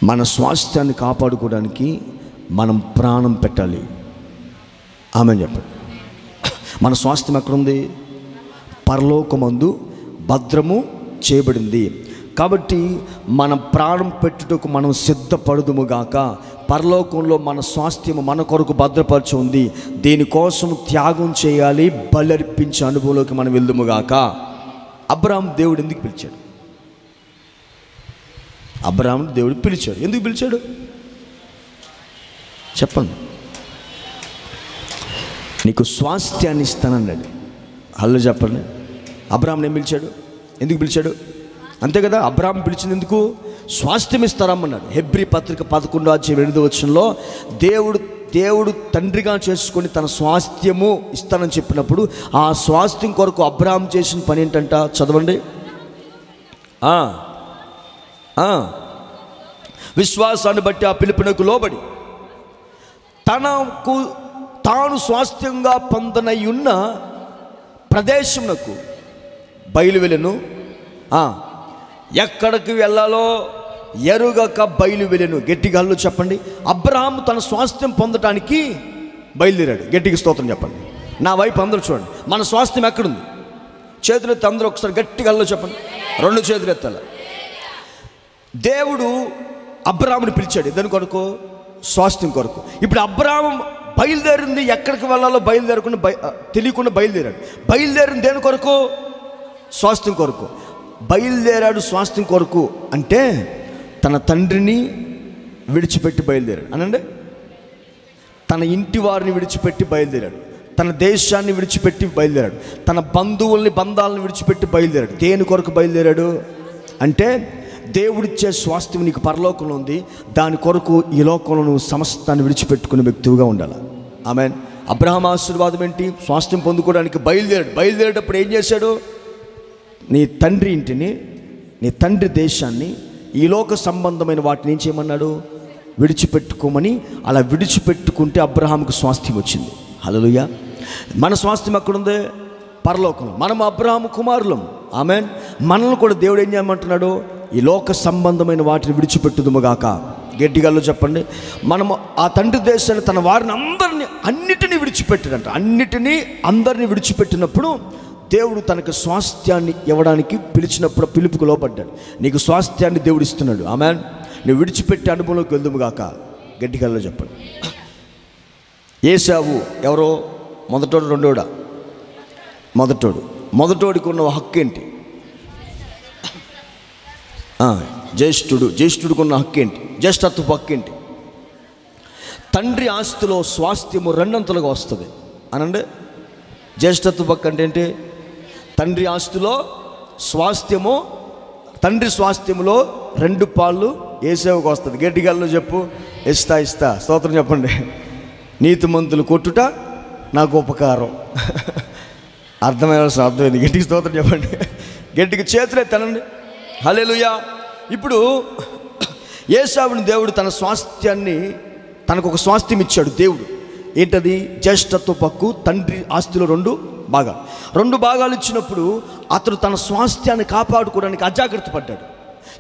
మన స్వాస్థ్యాన్ని కాపాడుకోవడానికి మనం ప్రాణం పెట్టాలి. ఆమేన్ చెప్పండి. మన స్వాస్థ్యం ఎక్కడుంది? పరలోకమందు భద్రము చేయబడింది. కాబట్టి మన ప్రాణం పెట్టుటకు మనం సిద్ధపడుదుముగాక. పరలోకంలో మన స్వాస్థ్యము మన కొరకు భద్రపరచి ఉంది. దీనికోసం త్యాగం చేయాలి, బలర్పించే అనుభవంలోకి మనం వెళ్దుముగాక. అబ్రాహాము దేవుడు ఎందుకు పిలిచాడు? అబ్రాహామును దేవుడు పిలిచాడు. ఎందుకు పిలిచాడు చెప్పండి? నీకు స్వాస్థ్యాన్ని ఇస్తానన్నాడు. హల్లో చెప్పండి. అబ్రాహామును ఏం పిలిచాడు? ఎందుకు పిలిచాడు? అంతే కదా. అబ్రాహాము పిలిచింది ఎందుకు? స్వాస్థ్యం ఇస్తారమ్మన్నాడు. హెబ్రీ పత్రిక 11:8 దేవుడు తండ్రిగా చేసుకొని తన స్వాస్థ్యము ఇస్తానని చెప్పినప్పుడు ఆ స్వాస్థ్యం కొరకు అబ్రాహాము చేసిన పని ఏంటంట? చదవండి. విశ్వాసాన్ని బట్టి ఆ పిలుపునకు లోబడి తాను స్వాస్థ్యంగా పొందనయున్న ప్రదేశమునకు బయలువెళ్ళెను. ఎక్కడికి వెళ్ళాలో ఎరుగక బయలువెళ్ళెను. గట్టిగా హల్లు చెప్పండి. అబ్రహాము తన స్వాస్థ్యం పొందటానికి బయలుదేరాడు. గట్టిగా స్తోత్రం చెప్పండి. నా వైపు అందరూ చూడండి. మన స్వాస్థ్యం ఎక్కడుంది? చేతులు ఎత్తి అందరూ ఒకసారి గట్టిగా హల్లు చెప్పండి. 2 చేతులు ఎత్తాలి. దేవుడు అబ్రహాముని పిలిచాడు దాని కొరకు, స్వాస్థ్యం కొరకు. ఇప్పుడు అబ్రహాము బయలుదేరింది, ఎక్కడికి వెళ్ళాలో తెలియకుండా బయలుదేరాడు. బయలుదేరింది దేని కొరకు? స్వాస్థ్యం కొరకు బయలుదేరాడు. స్వాస్థ్యం కొరకు అంటే తన తండ్రిని విడిచిపెట్టి బయలుదేరాడు అనండి. తన ఇంటి వారిని విడిచిపెట్టి బయలుదేరాడు, తన దేశాన్ని విడిచిపెట్టి బయలుదేరాడు, తన బంధువుల్ని బంధాలను విడిచిపెట్టి బయలుదేరాడు. దేని కొరకు బయలుదేరాడు అంటే దేవుడిచ్చే స్వాస్థ్యం నీకు పరలోకంలో ఉంది, దాని కొరకు ఈ లోకంలో నువ్వు సమస్తాన్ని విడిచిపెట్టుకునే వ్యక్తిగా ఉండాలి. ఆమేన్. అబ్రహాం ఆశీర్వాదం ఏంటి? స్వాస్థ్యం పొందుకోవడానికి బయలుదేరాడు. బయలుదేరేటప్పుడు ఏం చేశాడు? నీ తండ్రి ఇంటిని, నీ తండ్రి దేశాన్ని, ఈ లోక సంబంధమైన వాటిని ఏం చేయమన్నాడు? విడిచిపెట్టుకోమని. అలా విడిచిపెట్టుకుంటే అబ్రహాంకు స్వాస్థ్యం వచ్చింది. హల్లెలూయా. మన స్వాస్థ్యం ఎక్కడుంది? పరలోకం. మనం అబ్రహాము కుమారులం. ఆమేన్. మనల్ని కూడా దేవుడు ఏం చేయమంటున్నాడు? ఈ లోక సంబంధమైన వాటిని విడిచిపెట్టుదుముగాక. గట్టిగాల్లో చెప్పండి. మనము ఆ తండ్రి దేశాన్ని, తన వారిని అన్నిటినీ విడిచిపెట్టాడంట. అందరినీ విడిచిపెట్టినప్పుడు దేవుడు తనకు స్వాస్థ్యాన్ని ఇవ్వడానికి పిలిచినప్పుడు పిలుపుకు లోపడ్డాడు. నీకు స్వాస్థ్యాన్ని దేవుడు ఇస్తున్నాడు. ఆమేన్. నువ్వు విడిచిపెట్టే అనుభవంలోకి వెళ్దుముగాక. గట్టిగాల్లో చెప్పండి. ఏశావు ఎవరో? మొదటోడు, రెండోడా? మొదటోడు. మొదటోడికి ఉన్న హక్కు ఏంటి? జ్యేష్ఠుడికి ఉన్న హక్కు ఏంటి? జ్యేష్ఠత్వపు హక్కు ఏంటి? తండ్రి ఆస్తిలో స్వాస్థ్యము రెండంతలుగా వస్తుంది అనండి. జ్యేష్ఠత్వపు హక్కు అంటే ఏంటి? తండ్రి ఆస్తిలో స్వాస్థ్యము, తండ్రి స్వాస్థ్యములో 2 పాళ్ళు ఏశావుకు వస్తుంది. గట్టిగాల్లో చెప్పు. ఇస్తా. స్తోత్రం చెప్పండి. నీతిమంతులు కొట్టుట నాకు ఉపకారం. అర్థమైంది. గట్టికి స్తోత్రం చెప్పండి. గట్టికి చేతులే తనండి. హల్లెలూయా. ఇప్పుడు ఏశావుని దేవుడు తన స్వాస్థ్యాన్ని, తనకు ఒక స్వాస్థ్యం ఇచ్చాడు దేవుడు. ఏంటది? జ్యేష్ఠత్వపు హక్కు. తండ్రి ఆస్తిలో 2 భాగాలు ఇచ్చినప్పుడు అతడు తన స్వాస్థ్యాన్ని కాపాడుకోవడానికి అజాగ్రత్త పడ్డాడు.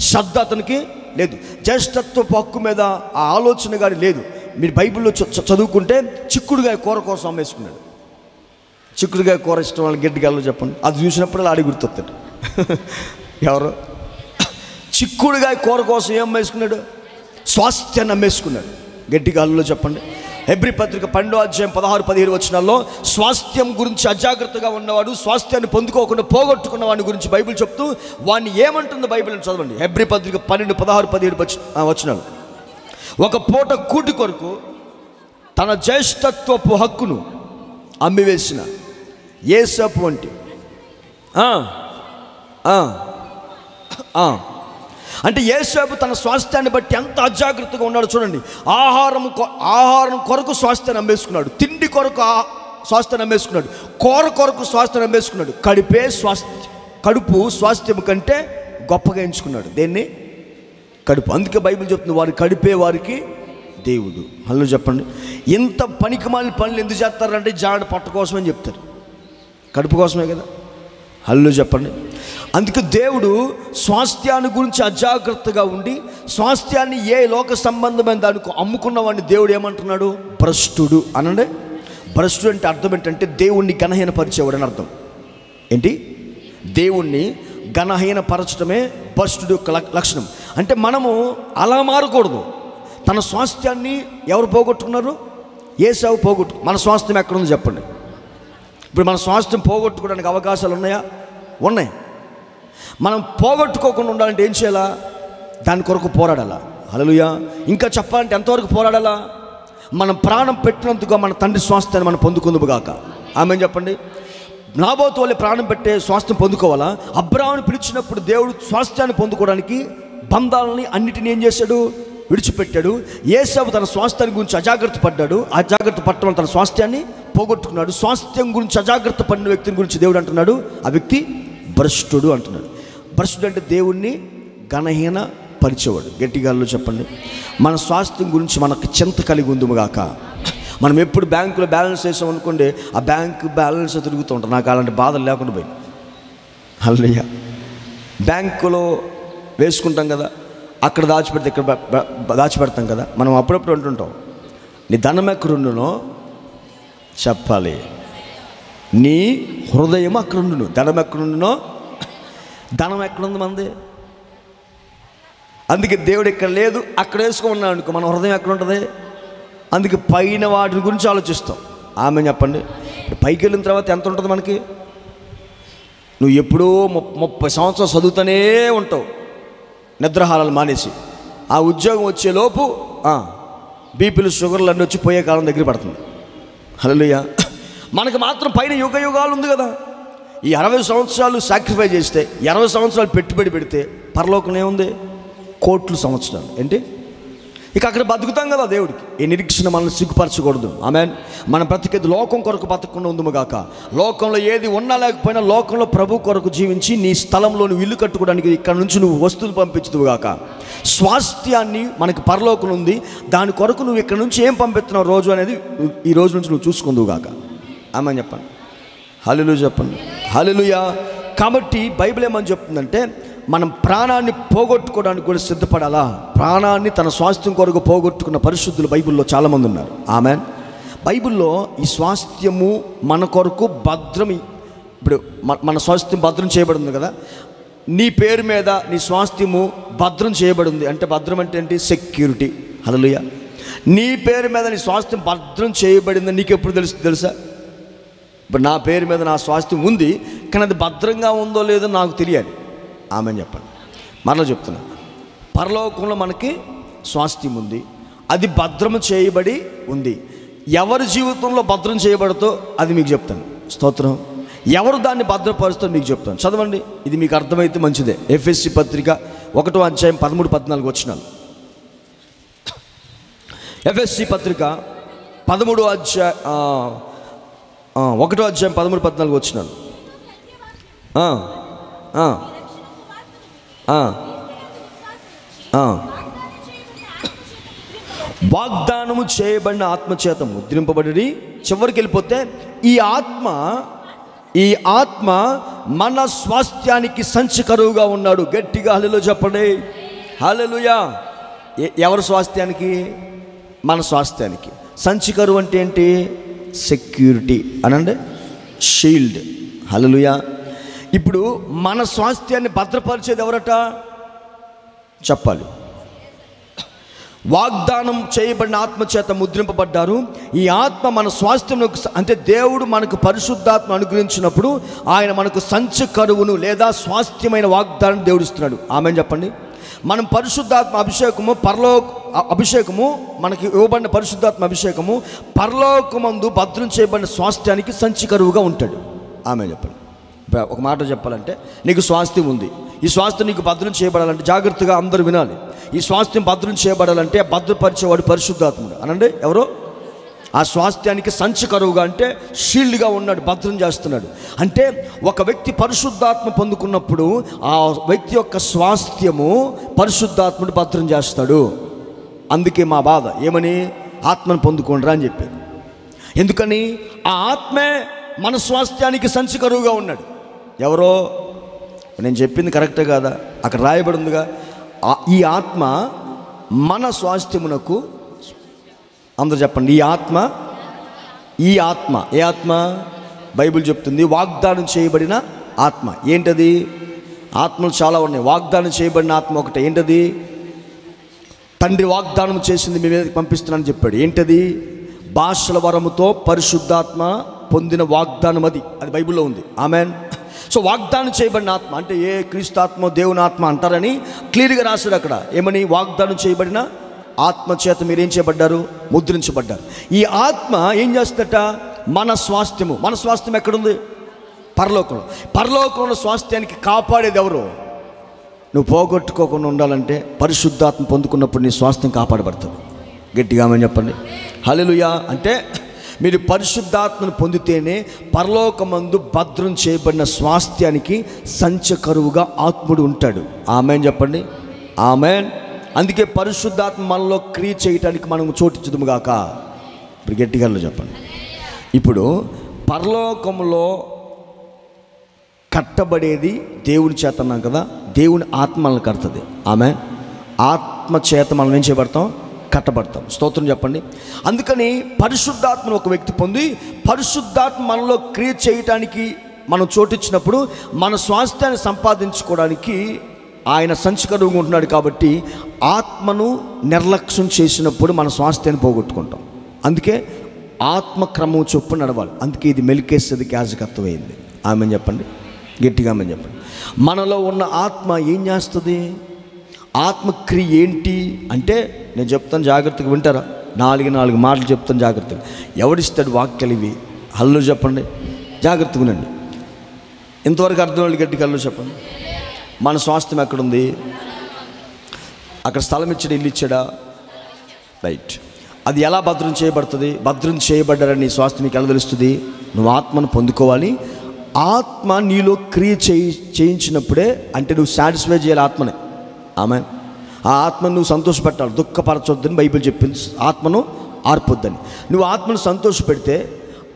శ్రద్ధ అతనికి లేదు. జ్యేష్ఠత్వపు హక్కు మీద ఆ ఆలోచన కానీ లేదు. మీరు బైబిల్లో చదువుకుంటే చిక్కుడుగాయ కూర కోసం అమ్మేసుకున్నాడు. చిక్కుడుగాయ కూర ఇష్టం వాళ్ళు గట్టిగాల్లో చెప్పండి. అది చూసినప్పుడు ఆడి గుర్తొస్తాడు. ఎవరు? చిక్కుడుగాయ కూర కోసం ఏం అమ్మేసుకున్నాడు? స్వాస్థ్యాన్ని అమ్మేసుకున్నాడు. గట్టిగాల్లో చెప్పండి. హెబ్రీ పత్రిక 12వ అధ్యాయం 16-17 వచనాల్లో స్వాస్థ్యం గురించి అజాగ్రత్తగా ఉన్నవాడు, స్వాస్థ్యాన్ని పొందుకోకుండా పోగొట్టుకున్న వాడి గురించి బైబిల్ చెప్తూ వాడిని ఏమంటుందో బైబిల్ చదవండి. హెబ్రీ పత్రిక 12, 16, 17 వచనాలు. ఒక పూట కూటి కొరకు తన జ్యేష్ఠత్వపు హక్కును అమ్మివేసిన ఏసాపు వంటి అంటే ఏసాపు తన స్వాస్థ్యాన్ని బట్టి ఎంత అజాగ్రత్తగా ఉన్నాడు చూడండి. ఆహారం కొరకు స్వాస్థ్యాన్ని అమ్మేసుకున్నాడు, తిండి కొరకు స్వాస్థ్యాన్ని అమ్మేసుకున్నాడు, కూర కొరకు స్వాస్థ్యాన్ని అమ్మేసుకున్నాడు. కడుపు స్వాస్థ్యం కంటే గొప్పగా ఎంచుకున్నాడు. దేన్ని? కడుపు. అందుకే బైబిల్ చెప్తుంది, వారు కడిపే వారికి దేవుడు. హలో చెప్పండి. ఇంత పనికిమాలిన పనులు ఎందుకు చేస్తారంటే జాడ పట్ట కోసమని చెప్తారు. కడుపు కోసమే కదా. హలో చెప్పండి. అందుకే దేవుడు స్వాస్థ్యాన్ని గురించి అజాగ్రత్తగా ఉండి స్వాస్థ్యాన్ని ఏ లోక సంబంధమైన దానికి అమ్ముకున్న వాడిని దేవుడు ఏమంటున్నాడు? భ్రష్టుడు అనండి. భ్రష్టుడు అంటే అర్థం ఏంటంటే దేవుణ్ణి ఘనహీనపరిచేవాడు అని అర్థం. ఏంటి? దేవుణ్ణి ఘనహీనపరచడమే భ్రష్టుడు యొక్క లక్షణం. అంటే మనము అలా మారకూడదు. తన స్వాస్థ్యాన్ని ఎవరు పోగొట్టుకున్నారు? ఏసావు పోగొట్టు. మన స్వాస్థ్యం ఎక్కడుందో చెప్పండి. ఇప్పుడు మన స్వాస్థ్యం పోగొట్టుకోవడానికి అవకాశాలు ఉన్నాయా? ఉన్నాయి. మనం పోగొట్టుకోకుండా ఉండాలంటే ఏం చేయాలా? దాని కొరకు పోరాడాలా. హల్లెలూయా. ఇంకా చెప్పాలంటే ఎంతవరకు పోరాడాలా? మనం ప్రాణం పెట్టినందుగా మన తండ్రి స్వాస్థ్యాన్ని మనం పొందుకుందుగాక. ఆమేన్ చెప్పండి. నాబోతు వల్లే ప్రాణం పెట్టే స్వాస్థ్యం పొందుకోవాలా? అబ్రాహామును పిలిచినప్పుడు దేవుడు స్వాస్థ్యాన్ని పొందుకోవడానికి బంధాలని అన్నిటిని ఏం చేశాడు? విడిచిపెట్టాడు. ఏసావు తన స్వాస్థ్యాన్ని గురించి అజాగ్రత్త పడ్డాడు. అజాగ్రత్త పట్టడం తన స్వాస్థ్యాన్ని పోగొట్టుకున్నాడు. స్వాస్థ్యం గురించి అజాగ్రత్త పడిన వ్యక్తిని గురించి దేవుడు అంటున్నాడు, ఆ వ్యక్తి భ్రష్టుడు అంటున్నాడు. భ్రష్టుడు అంటే దేవుణ్ణి ఘనహీన పరిచేవాడు. గట్టిగాల్లో చెప్పండి. మన స్వాస్థ్యం గురించి మనకు చింత కలిగి ఉందుముగాక. మనం ఎప్పుడు బ్యాంకులో బ్యాలెన్స్ వేసాం అనుకోండి, ఆ బ్యాంకు బ్యాలెన్స్ తిరుగుతూ ఉంటాం. నాకు అలాంటి బాధలు లేకుండా పోయి. హల్లెలూయా. బ్యాంకులో వేసుకుంటాం కదా, అక్కడ దాచిపెడితే ఇక్కడ దాచిపెడతాం కదా. మనం అప్పుడప్పుడు అంటుంటాం, నీ ధనం ఎక్కడుండునో చెప్పాలి, నీ హృదయం అక్కడుండును. ధనం ఎక్కడుండునో, ధనం ఎక్కడుంది మనది. అందుకే దేవుడు ఇక్కడ లేదు, అక్కడ వేసుకున్నాడు అనుకో, మన హృదయం ఎక్కడ ఉంటుంది. అందుకే పైన వాటి గురించి ఆలోచిస్తాం. ఆమె చెప్పండి. పైకి వెళ్ళిన తర్వాత ఎంత ఉంటుంది మనకి? నువ్వు ఎప్పుడో 30 సంవత్సరాలు చదువుతూనే ఉంటావు, నిద్రాహారాలు మానేసి. ఆ ఉద్యోగం వచ్చేలోపు బీపీలు షుగర్లు అన్నీ వచ్చి పోయే కాలం దగ్గర పడుతుంది. హల్లెలూయా. మనకు మాత్రం పైన యుగ యుగాలు ఉంది కదా. ఈ 60 సంవత్సరాలు సాక్రిఫై చేస్తే, 20 సంవత్సరాలు పెట్టుబడి పెడితే పరలోకంలో ఏముంది? కోట్ల సంవత్సరాలు. ఏంటి? ఇక అక్కడ బతుకుతాం కదా దేవుడికి. ఈ నిరీక్షణ మనల్ని సిగ్గుపరచకూడదు. ఆమేన్. మన బ్రతికేది లోకం కొరకు బతకకుండా ఉందుము గాక. లోకంలో ఏది ఉన్నా లేకపోయినా లోకంలో ప్రభు కొరకు జీవించి నీ స్థలంలో నువ్వు ఇల్లు కట్టుకోవడానికి ఇక్కడ నుంచి నువ్వు వస్తువులు పంపించదువు గాక. స్వాస్థ్యాన్ని మనకి పరలోకం ఉంది, దాని కొరకు నువ్వు ఇక్కడ నుంచి ఏం పంపిస్తున్నావు రోజు అనేది ఈ రోజు నుంచి నువ్వు చూసుకుందువు గాక. ఆమేన్ చెప్పండి. హల్లెలూయా చెప్పండి. హల్లెలూయా. కాబట్టి బైబిల్ ఏమని చెప్తుందంటే, మనం ప్రాణాన్ని పోగొట్టుకోవడానికి కూడా సిద్ధపడాలా. ప్రాణాన్ని తన స్వాస్థ్యం కొరకు పోగొట్టుకున్న పరిశుద్ధులు బైబిల్లో చాలామంది ఉన్నారు. ఆమేన్. బైబిల్లో ఈ స్వాస్థ్యము మన కొరకు భద్రం. ఇప్పుడు మన స్వాస్థ్యం భద్రం చేయబడింది కదా. నీ పేరు మీద నీ స్వాస్థ్యము భద్రం చేయబడింది అంటే, భద్రం అంటే ఏంటి? సెక్యూరిటీ. హల్లెలూయా. నీ పేరు మీద నీ స్వాస్థ్యం భద్రం చేయబడింది నీకు ఎప్పుడు తెలుసా? ఇప్పుడు నా పేరు మీద నా స్వాస్థ్యం ఉంది, కానీ అది భద్రంగా ఉందో లేదో నాకు తెలియాలి. ఆమె చెప్పండి. మరలా చెప్తున్నా, పరలోకంలో మనకి స్వాస్థ్యం ఉంది, అది భద్రం చేయబడి ఉంది. ఎవరి జీవితంలో భద్రం చేయబడుతో అది మీకు చెప్తాను. స్తోత్రం. ఎవరు దాన్ని భద్రపరుస్తారో మీకు చెప్తాను. చదవండి, ఇది మీకు అర్థమైతే మంచిదే. ఎఫెసీ పత్రిక 1వ అధ్యాయం 13-14 వచనాలు. ఎఫెసీ పత్రిక 1వ అధ్యాయం 13-14 వచనాలు. వాగ్దానము చేయబడిన ఆత్మచేత ముద్రింపబడి చివరికి వెళ్ళిపోతే ఈ ఆత్మ మన స్వాస్థ్యానికి సంచికరువుగా ఉన్నాడు. గట్టిగా హల్లెలూయా చెప్పండి. హల్లెలూయా. ఎవరి స్వాస్థ్యానికి? మన స్వాస్థ్యానికి. సంచికరువు అంటే ఏంటి? సెక్యూరిటీ అనండి, షీల్డ్. హల్లెలూయా. ఇప్పుడు మన స్వాస్థ్యాన్ని భద్రపరిచేది ఎవరట చెప్పాలి. వాగ్దానం చేయబడిన ఆత్మచేత ముద్రింపబడ్డారు. ఈ ఆత్మ మన స్వాస్థ్యం అంటే దేవుడు మనకు పరిశుద్ధాత్మ అనుగ్రహించినప్పుడు ఆయన మనకు సంచకరువును లేదా స్వాస్థ్యమైన వాగ్దానం దేవుడిస్తున్నాడు. ఆమేన్ చెప్పండి. మనం పరిశుద్ధాత్మ అభిషేకము మనకి ఇవ్వబడిన పరిశుద్ధాత్మ అభిషేకము పరలోకమందు భద్రం చేయబడిన స్వాస్థ్యానికి సంచికరువుగా ఉంటాడు. ఆమేన్ చెప్పండి. ఒక మాట చెప్పాలంటే, నీకు స్వాస్థ్యం ఉంది, ఈ స్వాస్థ్యం నీకు భద్రం చేయబడాలంటే జాగ్రత్తగా అందరూ వినాలి. ఈ స్వాస్థ్యం భద్రం చేయబడాలంటే భద్రపరిచేవాడు పరిశుద్ధాత్ముడు అనండి. ఎవరో ఆ స్వాస్థ్యానికి సంచకరువుగా అంటే షీల్డ్గా ఉన్నాడు, భద్రం చేస్తున్నాడు. అంటే ఒక వ్యక్తి పరిశుద్ధాత్మ పొందుకున్నప్పుడు ఆ వ్యక్తి యొక్క స్వాస్థ్యము పరిశుద్ధాత్ముడు భద్రం చేస్తాడు. అందుకే మా బాధ ఏమని? ఆత్మను పొందుకోండిరా అని చెప్పి. ఎందుకని? ఆ ఆత్మే మన స్వాస్థ్యానికి సంచకరువుగా ఉన్నాడు. ఎవరో? నేను చెప్పింది కరెక్టే కాదా? అక్కడ రాయబడి ఉందిగా, ఈ ఆత్మ మన స్వాస్థ్యమునకు. అందరూ చెప్పండి, ఈ ఆత్మ. ఏ ఆత్మ? బైబిల్ చెప్తుంది వాగ్దానం చేయబడిన ఆత్మ. ఏంటది? ఆత్మలు చాలా ఉన్నాయి. వాగ్దానం చేయబడిన ఆత్మ ఒకటే. ఏంటది? తండ్రి వాగ్దానం చేసింది మీ మీదకి పంపిస్తున్నానని చెప్పాడు. ఏంటది? భాషల వరముతో పరిశుద్ధాత్మ పొందిన వాగ్దానం. అది బైబిల్లో ఉంది. ఆమెన్. సో వాగ్దానం చేయబడిన ఆత్మ అంటే ఏ క్రీస్తాత్మ దేవుని ఆత్మ అంటారని క్లియర్గా రాశాడు అక్కడ. ఏమని? వాగ్దానం చేయబడిన ఆత్మ చేత మీరేం చేయబడ్డారు? ముద్రించబడ్డారు. ఈ ఆత్మ ఏం చేస్తట? మన స్వాస్థ్యం ఎక్కడుంది? పరలోకంలో స్వాస్థ్యానికి కాపాడేది ఎవరు? నువ్వు పోగొట్టుకోకుండా ఉండాలంటే పరిశుద్ధాత్మ పొందుకున్నప్పుడు నీ స్వాస్థ్యం కాపాడబడుతుంది. గట్టిగా ఆమేన్ చెప్పండి. హల్లెలూయా. అంటే మీరు పరిశుద్ధాత్మను పొందితేనే పరలోకమందు భద్రం చేయబడిన స్వాస్థ్యానికి సంచకరువుగా ఆత్ముడు ఉంటాడు. ఆమేన్ చెప్పండి. ఆమేన్. అందుకే పరిశుద్ధాత్మ మనలో క్రియ చేయటానికి మనం చోటించుదుము గాక. ఇప్పుడు గట్టిగా చెప్పండి. ఇప్పుడు పరలోకంలో కట్టబడేది దేవుని చేత అన్నాం కదా. దేవుని ఆత్మ మనల్ని కడుతుంది. ఆమేన్. ఆత్మ చేత మనం ఏం చేయబడతాం? కట్టబడతాం. స్తోత్రం చెప్పండి. అందుకని పరిశుద్ధాత్మను ఒక వ్యక్తి పొంది పరిశుద్ధాత్మ మనలో క్రియ చేయటానికి మనం చోటిచ్చినప్పుడు మన స్వాస్థ్యాన్ని సంపాదించుకోవడానికి ఆయన సంచికరువుగా ఉంటున్నాడు. కాబట్టి ఆత్మను నిర్లక్ష్యం చేసినప్పుడు మన స్వాస్థ్యాన్ని పోగొట్టుకుంటాం. అందుకే ఆత్మక్రమం చొప్పున నడవాలి. అందుకే ఇది మెల్కీసెదెకు యాజకత్వమైంది. ఆమేన్ చెప్పండి. గట్టిగా ఆమేన్ చెప్పండి. మనలో ఉన్న ఆత్మ ఏం చేస్తుంది? ఆత్మక్రియ ఏంటి అంటే నేను చెప్తాను, జాగ్రత్తగా వింటారా? నాలుగు మాటలు చెప్తాను జాగ్రత్తగా. ఎవడిస్తాడు వాక్యాలు ఇవి? హల్లో చెప్పండి, జాగ్రత్తగా వినండి. ఇంతవరకు అర్థం వాళ్ళు గట్టిగా హల్లో చెప్పండి. మన స్వాస్థ్యం ఎక్కడుంది? అక్కడ స్థలం ఇచ్చాడు, ఇల్లు ఇచ్చాడా? రైట్. అది ఎలా భద్రం చేయబడుతుంది? భద్రం చేయబడ్డారని నీ స్వాస్థ్యం మీకు ఎలా తెలుస్తుంది? నువ్వు ఆత్మను పొందుకోవాలి. ఆత్మ నీలో క్రియ చేయించినప్పుడే, అంటే నువ్వు సాటిస్ఫై చేయాలి ఆత్మని. ఆమె ఆ ఆత్మను నువ్వు సంతోషపెట్టాలి. దుఃఖపరచొద్దని బైబిల్ చెప్పింది, ఆత్మను ఆర్పొద్దని. నువ్వు ఆత్మను సంతోషపెడితే,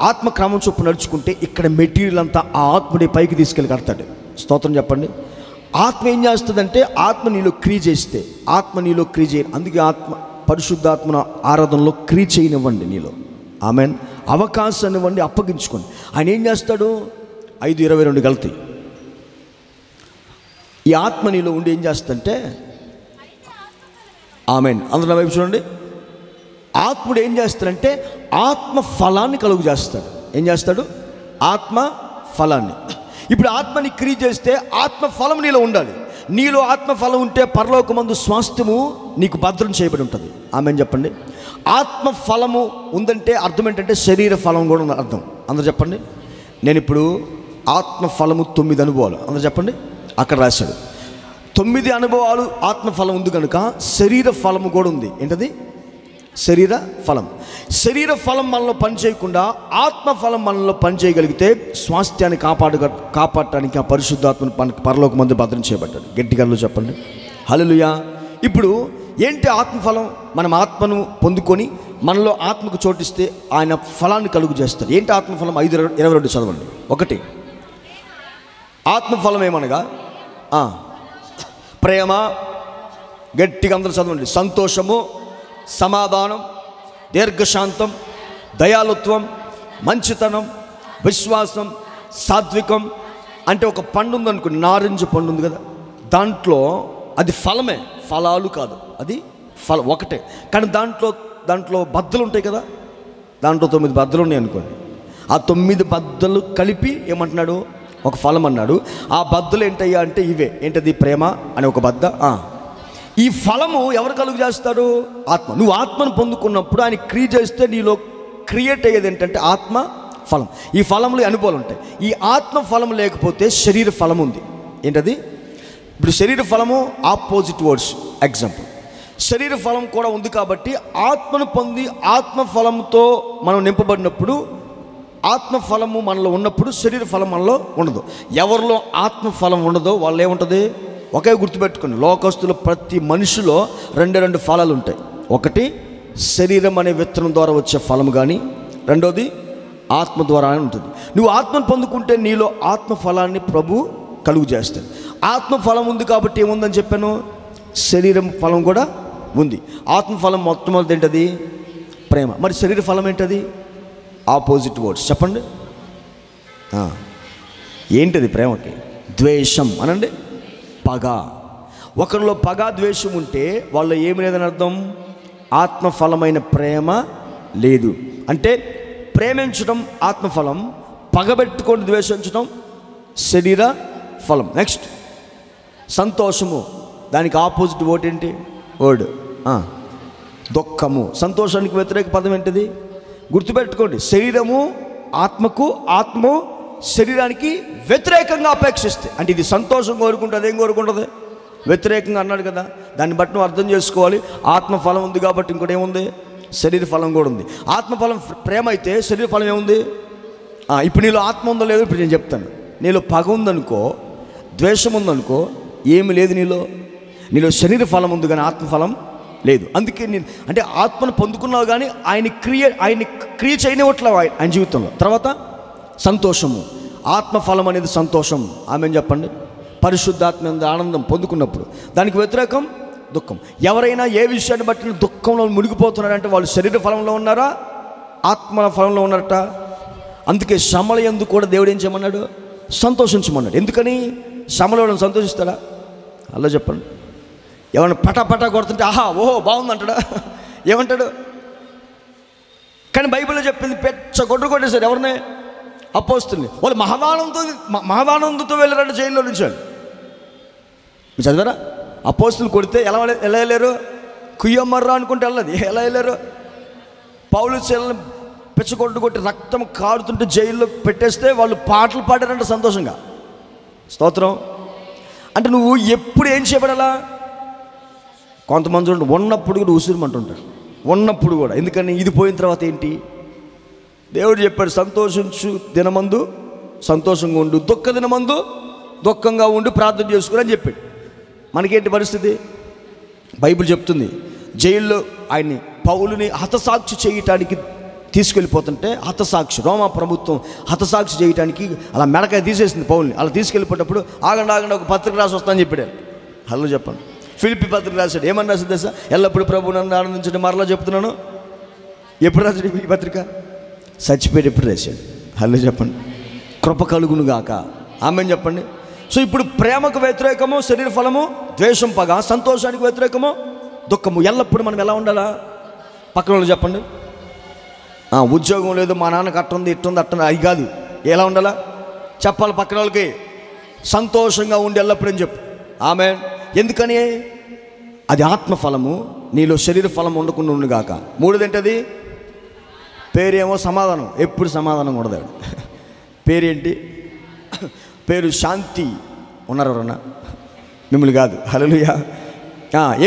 ఆత్మ క్రమం చొప్పు నడుచుకుంటే ఇక్కడ మెటీరియల్ అంతా ఆ ఆత్మని పైకి తీసుకెళ్ళి కడతాడు. స్తోత్రం చెప్పండి. ఆత్మ ఏం చేస్తుందంటే, ఆత్మ నీలో క్రియ చేస్తే, ఆత్మ నీలో క్రియ చేయ, అందుకే ఆత్మ పరిశుద్ధాత్మను ఆరాధనలో క్రియ చేయనివ్వండి నీలో. ఆమెన్. అవకాశాన్ని ఇవ్వండి, అప్పగించుకోండి. ఆయన ఏం చేస్తాడు? 5:22 గల్తీ. ఈ ఆత్మ నీలో ఉండి ఏం చేస్తుందంటే, ఆమెన్, అందరూ వైపు చూడండి. ఆత్ముడు ఏం చేస్తాడంటే ఆత్మ ఫలాన్ని కలుగు చేస్తాడు. ఏం చేస్తాడు? ఆత్మ ఫలాన్ని. ఇప్పుడు ఆత్మని క్రియ చేస్తే ఆత్మ ఫలం నీలో ఉండాలి. నీలో ఆత్మ ఫలం ఉంటే పరలోకమందు స్వాస్థ్యము నీకు భద్రం చేయబడి ఉంటుంది. ఆమెన్ చెప్పండి. ఆత్మ ఫలము ఉందంటే అర్థం ఏంటంటే శరీర ఫలం కూడా ఉన్న అర్థం. అందరూ చెప్పండి. నేను ఇప్పుడు ఆత్మ ఫలము 9 అనుభవాలు, అందరూ చెప్పండి. అక్కడ రాశాడు 9 అనుభవాలు. ఆత్మ ఫలం ఉంది కనుక శరీర ఫలము కూడా ఉంది. ఏంటది? శరీర ఫలం. శరీర ఫలం మనలో పనిచేయకుండా ఆత్మ ఫలం మనలో పనిచేయగలిగితే స్వాస్థ్యాన్ని కాపాడటానికి ఆ పరిశుద్ధాత్మను పరలోకమందు భద్రం చేయబడ్డాడు. గట్టిగా చెప్పండి హల్లెలూయా. ఇప్పుడు ఏంటి ఆత్మఫలం? మనం ఆత్మను పొందుకొని మనలో ఆత్మకు చోటిస్తే ఆయన ఫలాన్ని కలుగు చేస్తాడు. ఏంటి ఆత్మఫలం? 5:22 చదవండి. 1 ఆత్మఫలం ఏమనగా ప్రేమ, గట్టిగా అందరూ చదవండి, సంతోషము, సమాధానం, దీర్ఘశాంతం, దయాలుత్వం, మంచితనం, విశ్వాసం, సాత్వికం. అంటే ఒక పండు ఉందనుకోండి, నారింజ పండు ఉంది కదా, దాంట్లో అది ఫలమే, ఫలాలు కాదు, అది ఫలం ఒకటే. కానీ దాంట్లో బద్దలు ఉంటాయి కదా, దాంట్లో 9 బద్దలు ఉన్నాయి అనుకోండి. ఆ 9 బద్దలు కలిపి ఏమంటున్నాడు? ఒక ఫలం అన్నాడు. ఆ బద్దలు ఏంటయ్యా అంటే ఇవే. ఏంటది? ప్రేమ అనే ఒక బద్ద. ఈ ఫలము ఎవరు కలుగు చేస్తాడు? ఆత్మ. నువ్వు ఆత్మను పొందుకున్నప్పుడు ఆయన క్రియ చేస్తే నీలో క్రియేట్ అయ్యేది ఏంటంటే ఆత్మ ఫలం. ఈ ఫలంలో అనుభవాలు ఉంటాయి. ఈ ఆత్మ ఫలం లేకపోతే శరీర ఫలం ఉంది. ఏంటది? ఇప్పుడు శరీర ఫలము ఆపోజిట్ వర్డ్స్. ఎగ్జాంపుల్, శరీర ఫలం కూడా ఉంది కాబట్టి ఆత్మను పొంది ఆత్మ ఫలంతో మనం నింపబడినప్పుడు, ఆత్మ ఫలము మనలో ఉన్నప్పుడు శరీర ఫలం మనలో ఉండదు. ఎవరిలో ఆత్మ ఫలం ఉండదో వాళ్ళు ఏముంటుంది? ఒకే గుర్తుపెట్టుకోండి, లోకస్తులు ప్రతి మనిషిలో 2 ఫలాలు ఉంటాయి. ఒకటి శరీరం అనే విత్తనం ద్వారా వచ్చే ఫలం, కానీ రెండోది ఆత్మ ద్వారా ఉంటుంది. నువ్వు ఆత్మను పొందుకుంటే నీలో ఆత్మ ఫలాన్ని ప్రభు కలుగు చేస్తాడు. ఆత్మ ఫలం ఉంది కాబట్టి ఏముందని చెప్పాను? శరీరం ఫలం కూడా ఉంది. ఆత్మ ఫలం మొట్టమొదటి ఏంటది? ప్రేమ. మరి శరీర ఫలం ఏంటది? ఆపోజిట్ వర్డ్స్ చెప్పండి. ఏంటది ప్రేమకి? ద్వేషం అనండి, పగ. ఒకరిలో పగ, ద్వేషం ఉంటే వాళ్ళు ఏమి లేదని అర్థం? ఆత్మఫలమైన ప్రేమ లేదు. అంటే ప్రేమించడం ఆత్మఫలం, పగబెట్టుకొని ద్వేషించడం శరీర ఫలం. నెక్స్ట్ సంతోషము, దానికి ఆపోజిట్ వర్డ్ ఏంటి? వర్డ్ దుఃఖము. సంతోషానికి వ్యతిరేక పదం ఏంటిది? గుర్తుపెట్టుకోండి, శరీరము ఆత్మకు, ఆత్మ శరీరానికి వ్యతిరేకంగా అపేక్షిస్తే, అంటే ఇది సంతోషం కోరుకుంటుంది, ఏం కోరుకుంటుంది? వ్యతిరేకంగా అన్నాడు కదా. దాన్ని బట్టి నువ్వు అర్థం చేసుకోవాలి. ఆత్మఫలం ఉంది కాబట్టి ఇంకోటి ఏముంది? శరీర ఫలం కూడా ఉంది. ఆత్మఫలం ప్రేమ అయితే శరీర ఫలం ఏముంది? ఇప్పుడు నీలో ఆత్మ ఉందో లేదో ఇప్పుడు నేను చెప్తాను. నీలో పగ ఉందనుకో, ద్వేషం ఉందనుకో, ఏమి లేదు నీలో శరీర ఫలం ఉంది కానీ ఆత్మఫలం లేదు. అందుకే నేను అంటే ఆత్మను పొందుకున్నావు కానీ ఆయన క్రియ చేయనివ్వట్లే ఆయన జీవితంలో. తర్వాత సంతోషము, ఆత్మఫలం అనేది సంతోషం. ఆమెను చెప్పండి. పరిశుద్ధాత్మ ఆనందం పొందుకున్నప్పుడు దానికి వ్యతిరేకం దుఃఖం. ఎవరైనా ఏ విషయాన్ని బట్టి దుఃఖంలో మునిగిపోతున్నారంటే వాళ్ళు శరీర ఫలంలో ఉన్నారా, ఆత్మ ఫలంలో ఉన్నారట. అందుకే శ్రమల యందు కూడా దేవుడు ఏం చేయమన్నాడు? సంతోషించమన్నాడు. ఎందుకని? శ్రమలో సంతోషిస్తాడా? అలా చెప్పండి. ఎవరైనా పటా కొడుతుంటే ఆహా ఓహో బాగుంది అంటాడా? ఏమంటాడు? కానీ బైబిల్లో చెప్పింది కొట్టేశారు ఎవరిని? అపోస్తుల్ని. వాళ్ళు మహదానందంతో వెళ్ళారంటే జైల్లో నుంచి. మీరు చదివారా? అపోస్తులు కొడితే ఎలా వెళ్ళారు? కుయ్యమ్మర్రా అనుకుంటే వెళ్ళదు. ఎలా వెళ్ళారు? పౌలు శీలను కొట్టి రక్తం కారుతుంటే జైల్లో పెట్టేస్తే వాళ్ళు పాటలు పాడారంట సంతోషంగా. స్తోత్రం. అంటే నువ్వు ఎప్పుడు ఏం చేయబడాలా? కొంతమంది చూడండి, ఉన్నప్పుడు కూడా ఉసిరిమంటుంటారు, ఉన్నప్పుడు కూడా. ఎందుకని? ఇది పోయిన తర్వాత ఏంటి? దేవుడు చెప్పాడు, సంతోషించు దినమందు సంతోషంగా ఉండు, దుఃఖ దినమందు దుఃఖంగా ఉండి ప్రార్థన చేసుకుని అని చెప్పాడు. మనకేంటి పరిస్థితి? బైబిల్ చెప్తుంది, జైల్లో ఆయన్ని పౌలుని హతసాక్షి చేయటానికి తీసుకెళ్ళిపోతుంటే, హతసాక్షి రోమా ప్రభుత్వం హతసాక్షి చేయటానికి అలా మెడకాయ తీసేసింది పౌల్ని. అలా తీసుకెళ్ళిపోయేటప్పుడు ఆగండి ఒక పత్రిక రాసి వస్తానని చెప్పాడు. హలో చెప్పండి. ఫిలిప్పీ పత్రిక రాశాడు. ఏమని రాసింది తెలుసా? ఎల్లప్పుడు ప్రభు నన్ను ఆనందించండి. మరలా చెప్తున్నాను. ఎప్పుడు రాశాడు ఈ పత్రిక? చచ్చిపోయాడు ఎప్పుడు రాశాడు? హలో చెప్పండి. కృప కలుగును గాక. ఆమెను చెప్పండి. సో ఇప్పుడు ప్రేమకు వ్యతిరేకము శరీర ఫలము, ద్వేషం పగ, సంతోషానికి వ్యతిరేకము దుఃఖము. ఎల్లప్పుడు మనం ఎలా ఉండాలా? పక్కన వాళ్ళు చెప్పండి. ఉద్యోగం లేదు, మా నాన్నకి అట్టుంది ఇట్టుంది అట్టుంది, అది కాదు. ఎలా ఉండాలా చెప్పాలి పక్కన వాళ్ళకి. సంతోషంగా ఉండి ఎల్లప్పుడని చెప్పు. ఆమె ఎందుకని? అది ఆత్మఫలము, నీలో శరీర ఫలం ఉండకుండా ఉండు గాక. మూడోదేంటది? పేరేమో సమాధానం. ఎప్పుడు సమాధానం ఉండదు. పేరేంటి? పేరు శాంతి. ఉన్నారు ఎవరన్నా? మిమ్మల్ని కాదు. హల్లెలూయా.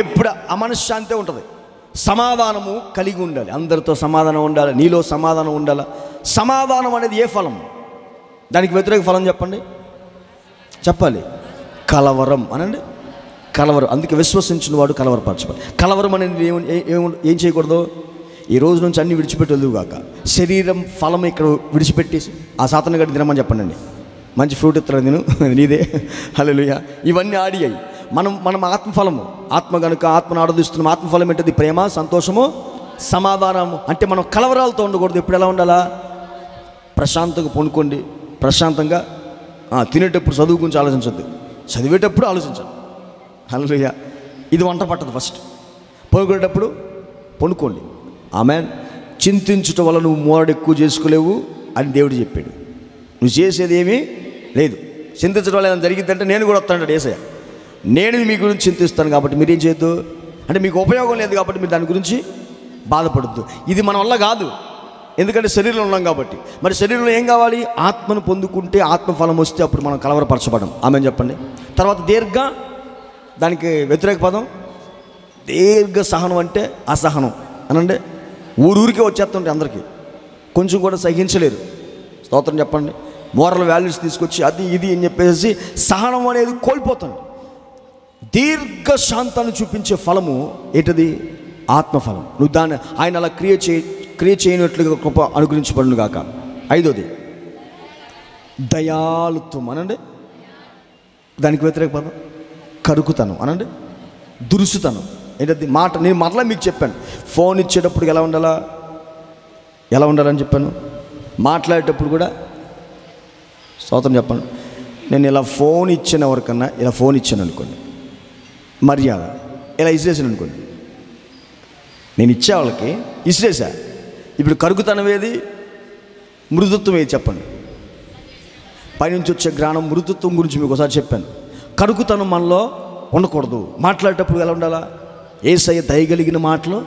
ఎప్పుడు అమనశ్శాంతి ఉంటుంది. సమాధానము కలిగి ఉండాలి. అందరితో సమాధానం ఉండాలి. నీలో సమాధానం ఉండాలి. సమాధానం అనేది ఏ ఫలం? దానికి వ్యతిరేక ఫలం చెప్పండి, చెప్పాలి. కలవరం అనండి. కలవరం. అందుకే విశ్వసించిన వాడు కలవరపరచబడి. కలవరం అనేది ఏం చేయకూడదు? ఈ రోజు నుంచి అన్ని విడిచిపెట్టి వెళ్దుగాక. శరీరం ఫలం ఇక్కడ విడిచిపెట్టేసి ఆ సాతాను గడి తినమని చెప్పండి. మంచి ఫ్రూట్ ఇస్తాడు నేను, నీదే. హల్లెలూయా. ఇవన్నీ ఆడియాయి. మనం ఆత్మఫలము, ఆత్మ కనుక ఆత్మను ఆరాధిస్తున్నాం. ఆత్మఫలం ఏంటది? ప్రేమ, సంతోషము, సమాధానము. అంటే మనం కలవరాలతో ఉండకూడదు. ఎప్పుడు ఎలా ఉండాలా? ప్రశాంతంగా పొనుకోండి, ప్రశాంతంగా. తినేటప్పుడు చదువు గురించి ఆలోచించద్దు, చదివేటప్పుడు ఆలోచించాలి. హల్లెలూయా. ఇది వంట పట్టదు. ఫస్ట్ పొనుకునేటప్పుడు పొనుకోండి. ఆమేన్. చింతించుట వల్ల నువ్వు మోరడు ఎక్కువ చేసుకోలేవు అని దేవుడు చెప్పాడు. నువ్వు చేసేది ఏమీ లేదు. చింతించడం వల్ల ఏదైనా జరిగిద్దంటే నేను కూడా వస్తాను యేసయ్య. నేను మీ గురించి చింతిస్తాను కాబట్టి మీరేం చేయొద్దు. అంటే మీకు ఉపయోగం లేదు కాబట్టి మీరు దాని గురించి బాధపడద్దు. ఇది మన వల్ల కాదు, ఎందుకంటే శరీరంలో ఉన్నాం కాబట్టి. మరి శరీరంలో ఏం కావాలి? ఆత్మను పొందుకుంటే ఆత్మఫలం వస్తే అప్పుడు మనం కలవరపరచబడం. ఆమెను చెప్పండి. తర్వాత దీర్ఘ, దానికి వ్యతిరేక పదం దీర్ఘ సహనం. అంటే అసహనం అనండి. ఊరూరికే వచ్చేస్తుంటే అందరికీ కొంచెం కూడా సహించలేరు. స్తోత్రం చెప్పండి. మోరల్ వాల్యూస్ తీసుకొచ్చి అది ఇది అని చెప్పేసి సహనం అనేది కోల్పోతుంది. దీర్ఘ శాంతాన్ని చూపించే ఫలము ఏంటది? ఆత్మఫలం. నువ్వు దాన్ని ఆయన అలా క్రియ చేయనట్లుగా కృప అనుగ్రహించబడును గాక. ఐదోది దయాళుత్వం అనండి. దానికి వ్యతిరేక పదం కరుకుతనం అనండి. దురుసుతనం. ఏంటది? మాట. నేను మరలా మీకు చెప్పాను, ఫోన్ ఇచ్చేటప్పుడు ఎలా ఉండాలని చెప్పాను. మాట్లాడేటప్పుడు కూడా స్తోత్రం చెప్పండి. నేను ఇలా ఫోన్ ఇచ్చిన ఎవరికన్నా ఇలా ఫోన్ ఇచ్చాను అనుకోండి, మర్యాద ఇలా ఇసిరేసాను అనుకోండి, నేను ఇచ్చే వాళ్ళకి ఇసిరేసా. ఇప్పుడు కరుకుతనం ఏది? మృదుత్వం ఏది చెప్పండి. పైనుంచి వచ్చే జ్ఞానం మృదుత్వం గురించి మీకు ఒకసారి చెప్పాను. కరుకుతనం మనలో ఉండకూడదు. మాట్లాడేటప్పుడు ఎలా ఉండాలా? యేసయ్య దయగలిగిన మాటలు,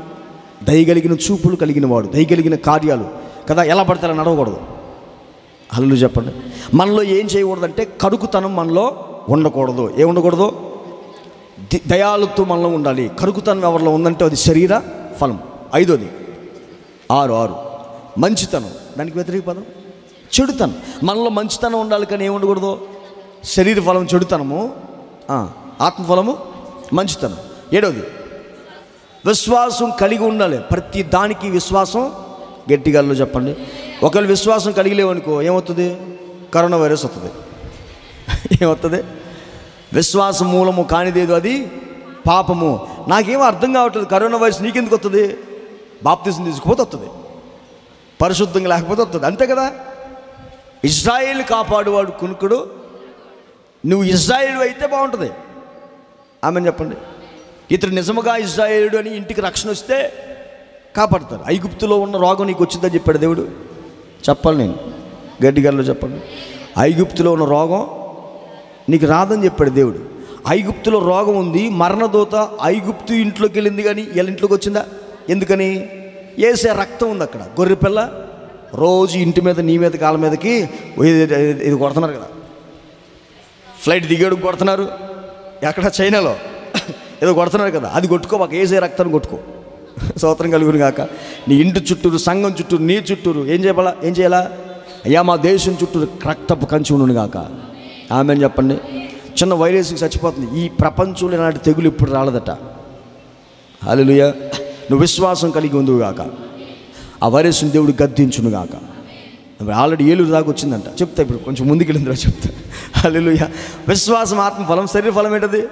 దయగలిగిన చూపులు కలిగిన వాడు, దయగలిగిన కార్యాలు కదా. ఎలా పడతారో నడవకూడదు. హల్లెలూయా చెప్పండి. మనలో ఏం చేయకూడదంటే కరుకుతనం మనలో ఉండకూడదు. ఏముండకూడదు? దయాళుత్వం మనలో ఉండాలి. కరుకుతనం ఎవరిలో ఉందంటే అది శరీర ఫలం. ఐదోది 6 మంచితనం. దానికి వ్యతిరేక పదం చెడుతనం. మనలో మంచితనం ఉండాలి, కానీ ఏముండకూడదు? శరీర ఫలం చెడుతనము, ఆత్మఫలము మంచితనం. 7వది విశ్వాసం కలిగి ఉండాలి. ప్రతి దానికి విశ్వాసం గట్టిగా చెప్పండి. ఒకవేళ విశ్వాసం కలిగి లేవనుకో ఏమవుతుంది? కరోనా వైరస్ వస్తుంది. ఏమవుతుంది? విశ్వాసం మూలము కానిదేదో అది పాపము. నాకేమో అర్థం కావట్లేదు. కరోనా వైరస్ నీకెందుకు వస్తుంది? బాప్తిజం తీసుకుపోతే వస్తుంది, పరిశుద్ధంగా లేకపోతే వస్తుంది. అంతే కదా. ఇజ్రాయేల్ కాపాడువాడు కునుకుడు. నువ్వు ఇజ్రాయేలు అయితే బాగుంటుంది. ఆమెను చెప్పండి. ఇతడు నిజముగా ఇజ్రాయేలుడు అని ఇంటికి రక్షణ వస్తే కాపాడుతారు. ఐగుప్తులో ఉన్న రోగం నీకు వచ్చిందని చెప్పాడు దేవుడు. చెప్పాలి నేను గట్టిగా చెప్పండి. ఐగుప్తులో ఉన్న రోగం నీకు రాదని చెప్పాడు దేవుడు. ఐగుప్తులో రోగం ఉంది, మరణదూత ఐగుప్తు ఇంట్లోకి వెళ్ళింది కానీ వీళ్ళ ఇంట్లోకి వచ్చిందా? ఎందుకని? యేసే రక్తం ఉంది అక్కడ. గొర్రెపిల్ల రోజు ఇంటి మీద, నీ మీద, కాళ్ళ మీదకి ఇది కొడుతున్నారు కదా. ఫ్లైట్ దిగాడు కొడుతున్నారు, ఎక్కడ చైనాలో ఏదో కొడుతున్నారు కదా. అది కొట్టుకోబాక, యేసే రక్తాన్ని కొట్టుకో. స్తోత్రం కలుగును గాక. నీ ఇంటి చుట్టూరు, సంఘం చుట్టూరు, నీ చుట్టూరు ఏం చేయాలా? అయ్యా మా దేశం చుట్టూరు రక్తపు కంచి ఉండును గాక. ఆమేన్ చెప్పండి. చిన్న వైరస్కి చచ్చిపోతుంది. ఈ ప్రపంచంలో ఇలాంటి తెగులు ఇప్పుడు రాలేదట. హల్లెలూయా. నువ్వు విశ్వాసం కలిగి ఉందువు గాక. ఆ వైరస్ని దేవుడు గద్దించును గాక. ఆల్రెడీ ఏలూరు దాకా వచ్చిందంట. చెప్తా ఇప్పుడు కొంచెం ముందుకు వెళ్ళిందిరా చెప్తా. హల్లెలూయా. విశ్వాసం ఆత్మఫలం, శరీర ఫలం ఏంటది?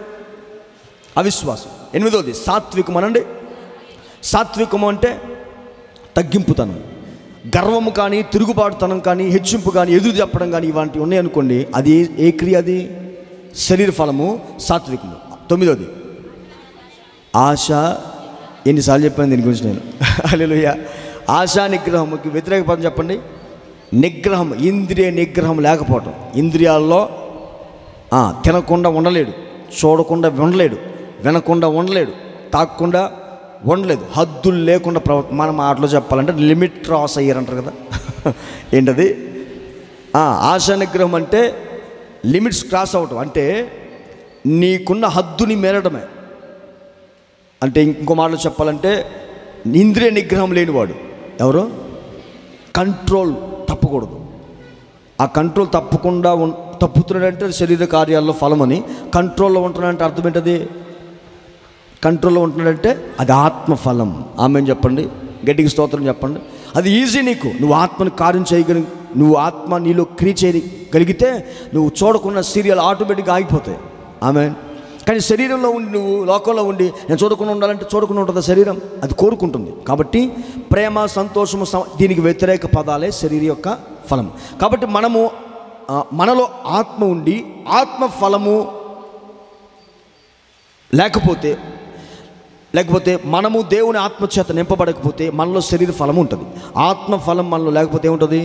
అవిశ్వాసం. 8వది సాత్వికం అనండి. సాత్వికము అంటే తగ్గింపుతనం. గర్వము కానీ, తిరుగుబాటుతనం కానీ, హెచ్చింపు కానీ, ఎదురు చెప్పడం కానీ ఇలాంటివి ఉన్నాయనుకోండి, అది ఏ క్రియ? అది శరీర ఫలము, సాత్వికము. 9వది ఆశ. ఎన్నిసార్లు చెప్పాను దీని గురించి నేను. హల్లెలూయా. ఆశా నిగ్రహముకి వ్యతిరేక పదం చెప్పండి. నిగ్రహం, ఇంద్రియ నిగ్రహం లేకపోవటం. ఇంద్రియాల్లో తినకుండా ఉండలేడు, చూడకుండా ఉండలేడు, వినకుండా ఉండలేడు, తాగకుండా ఉండలేదు, హద్దులు లేకుండా మనం మాటలో చెప్పాలంటే లిమిట్ క్రాస్ అయ్యారంటారు కదా. ఏంటది? ఆశా నిగ్రహం అంటే లిమిట్స్ క్రాస్ అవ్వటం, అంటే నీకున్న హద్దుని మేరడమే. అంటే ఇంకో మాటలో చెప్పాలంటే ఇంద్రియ నిగ్రహం లేనివాడు ఎవరు? కంట్రోల్ తప్పకూడదు. ఆ కంట్రోల్ తప్పకుండా తప్పుతున్నాడంటే శరీర కార్యాల్లో ఫలమని. కంట్రోల్లో ఉంటున్నాడంటే అర్థం ఏంటది? కంట్రోల్లో ఉంటున్నాడంటే అది ఆత్మఫలం. ఆమేన్ చెప్పండి. గట్టిగా స్తోత్రం చెప్పండి. అది ఈజీ. నీకు నువ్వు ఆత్మని కార్యం చేయగలిగి, నువ్వు ఆత్మ నీలో క్రియ చేయగలిగితే నువ్వు చూడకుండా సీరియల్ ఆటోమేటిక్గా ఆగిపోతాయి. ఆమేన్. కానీ శరీరంలో ఉండి, నువ్వు లోకంలో ఉండి నేను చూడకుండా ఉండాలంటే చూడకుండా ఉంటుందా శరీరం? అది కోరుకుంటుంది. కాబట్టి ప్రేమ, సంతోషము, దీనికి వ్యతిరేక పదాలే శరీర యొక్క ఫలం. కాబట్టి మనలో ఆత్మ ఉండి ఆత్మ ఫలము లేకపోతే మనము దేవుని ఆత్మచేత నింపబడకపోతే మనలో శరీర ఫలం ఉంటుంది. ఆత్మ ఫలం మనలో లేకపోతే ఏముంటుంది?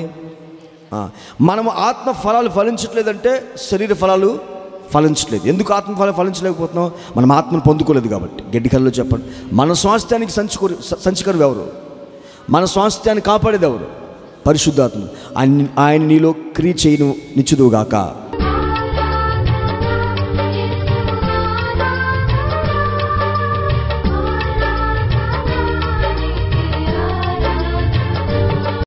మనము ఆత్మ ఫలాలు ఫలించట్లేదంటే శరీర ఫలాలు ఫలించట్లేదు. ఎందుకు ఆత్మ ఫలం ఫలించలేకపోతున్నాం? మనం ఆత్మను పొందుకోలేదు కాబట్టి. గడ్డికల్లో చెప్పండి. మన స్వాస్థ్యానికి సంచికరు ఎవరు? మన స్వాస్థ్యాన్ని కాపాడేది ఎవరు? పరిశుద్ధాత్మ. ఆయన నీలో క్రియ చేయను నిచ్చుదువుగాక.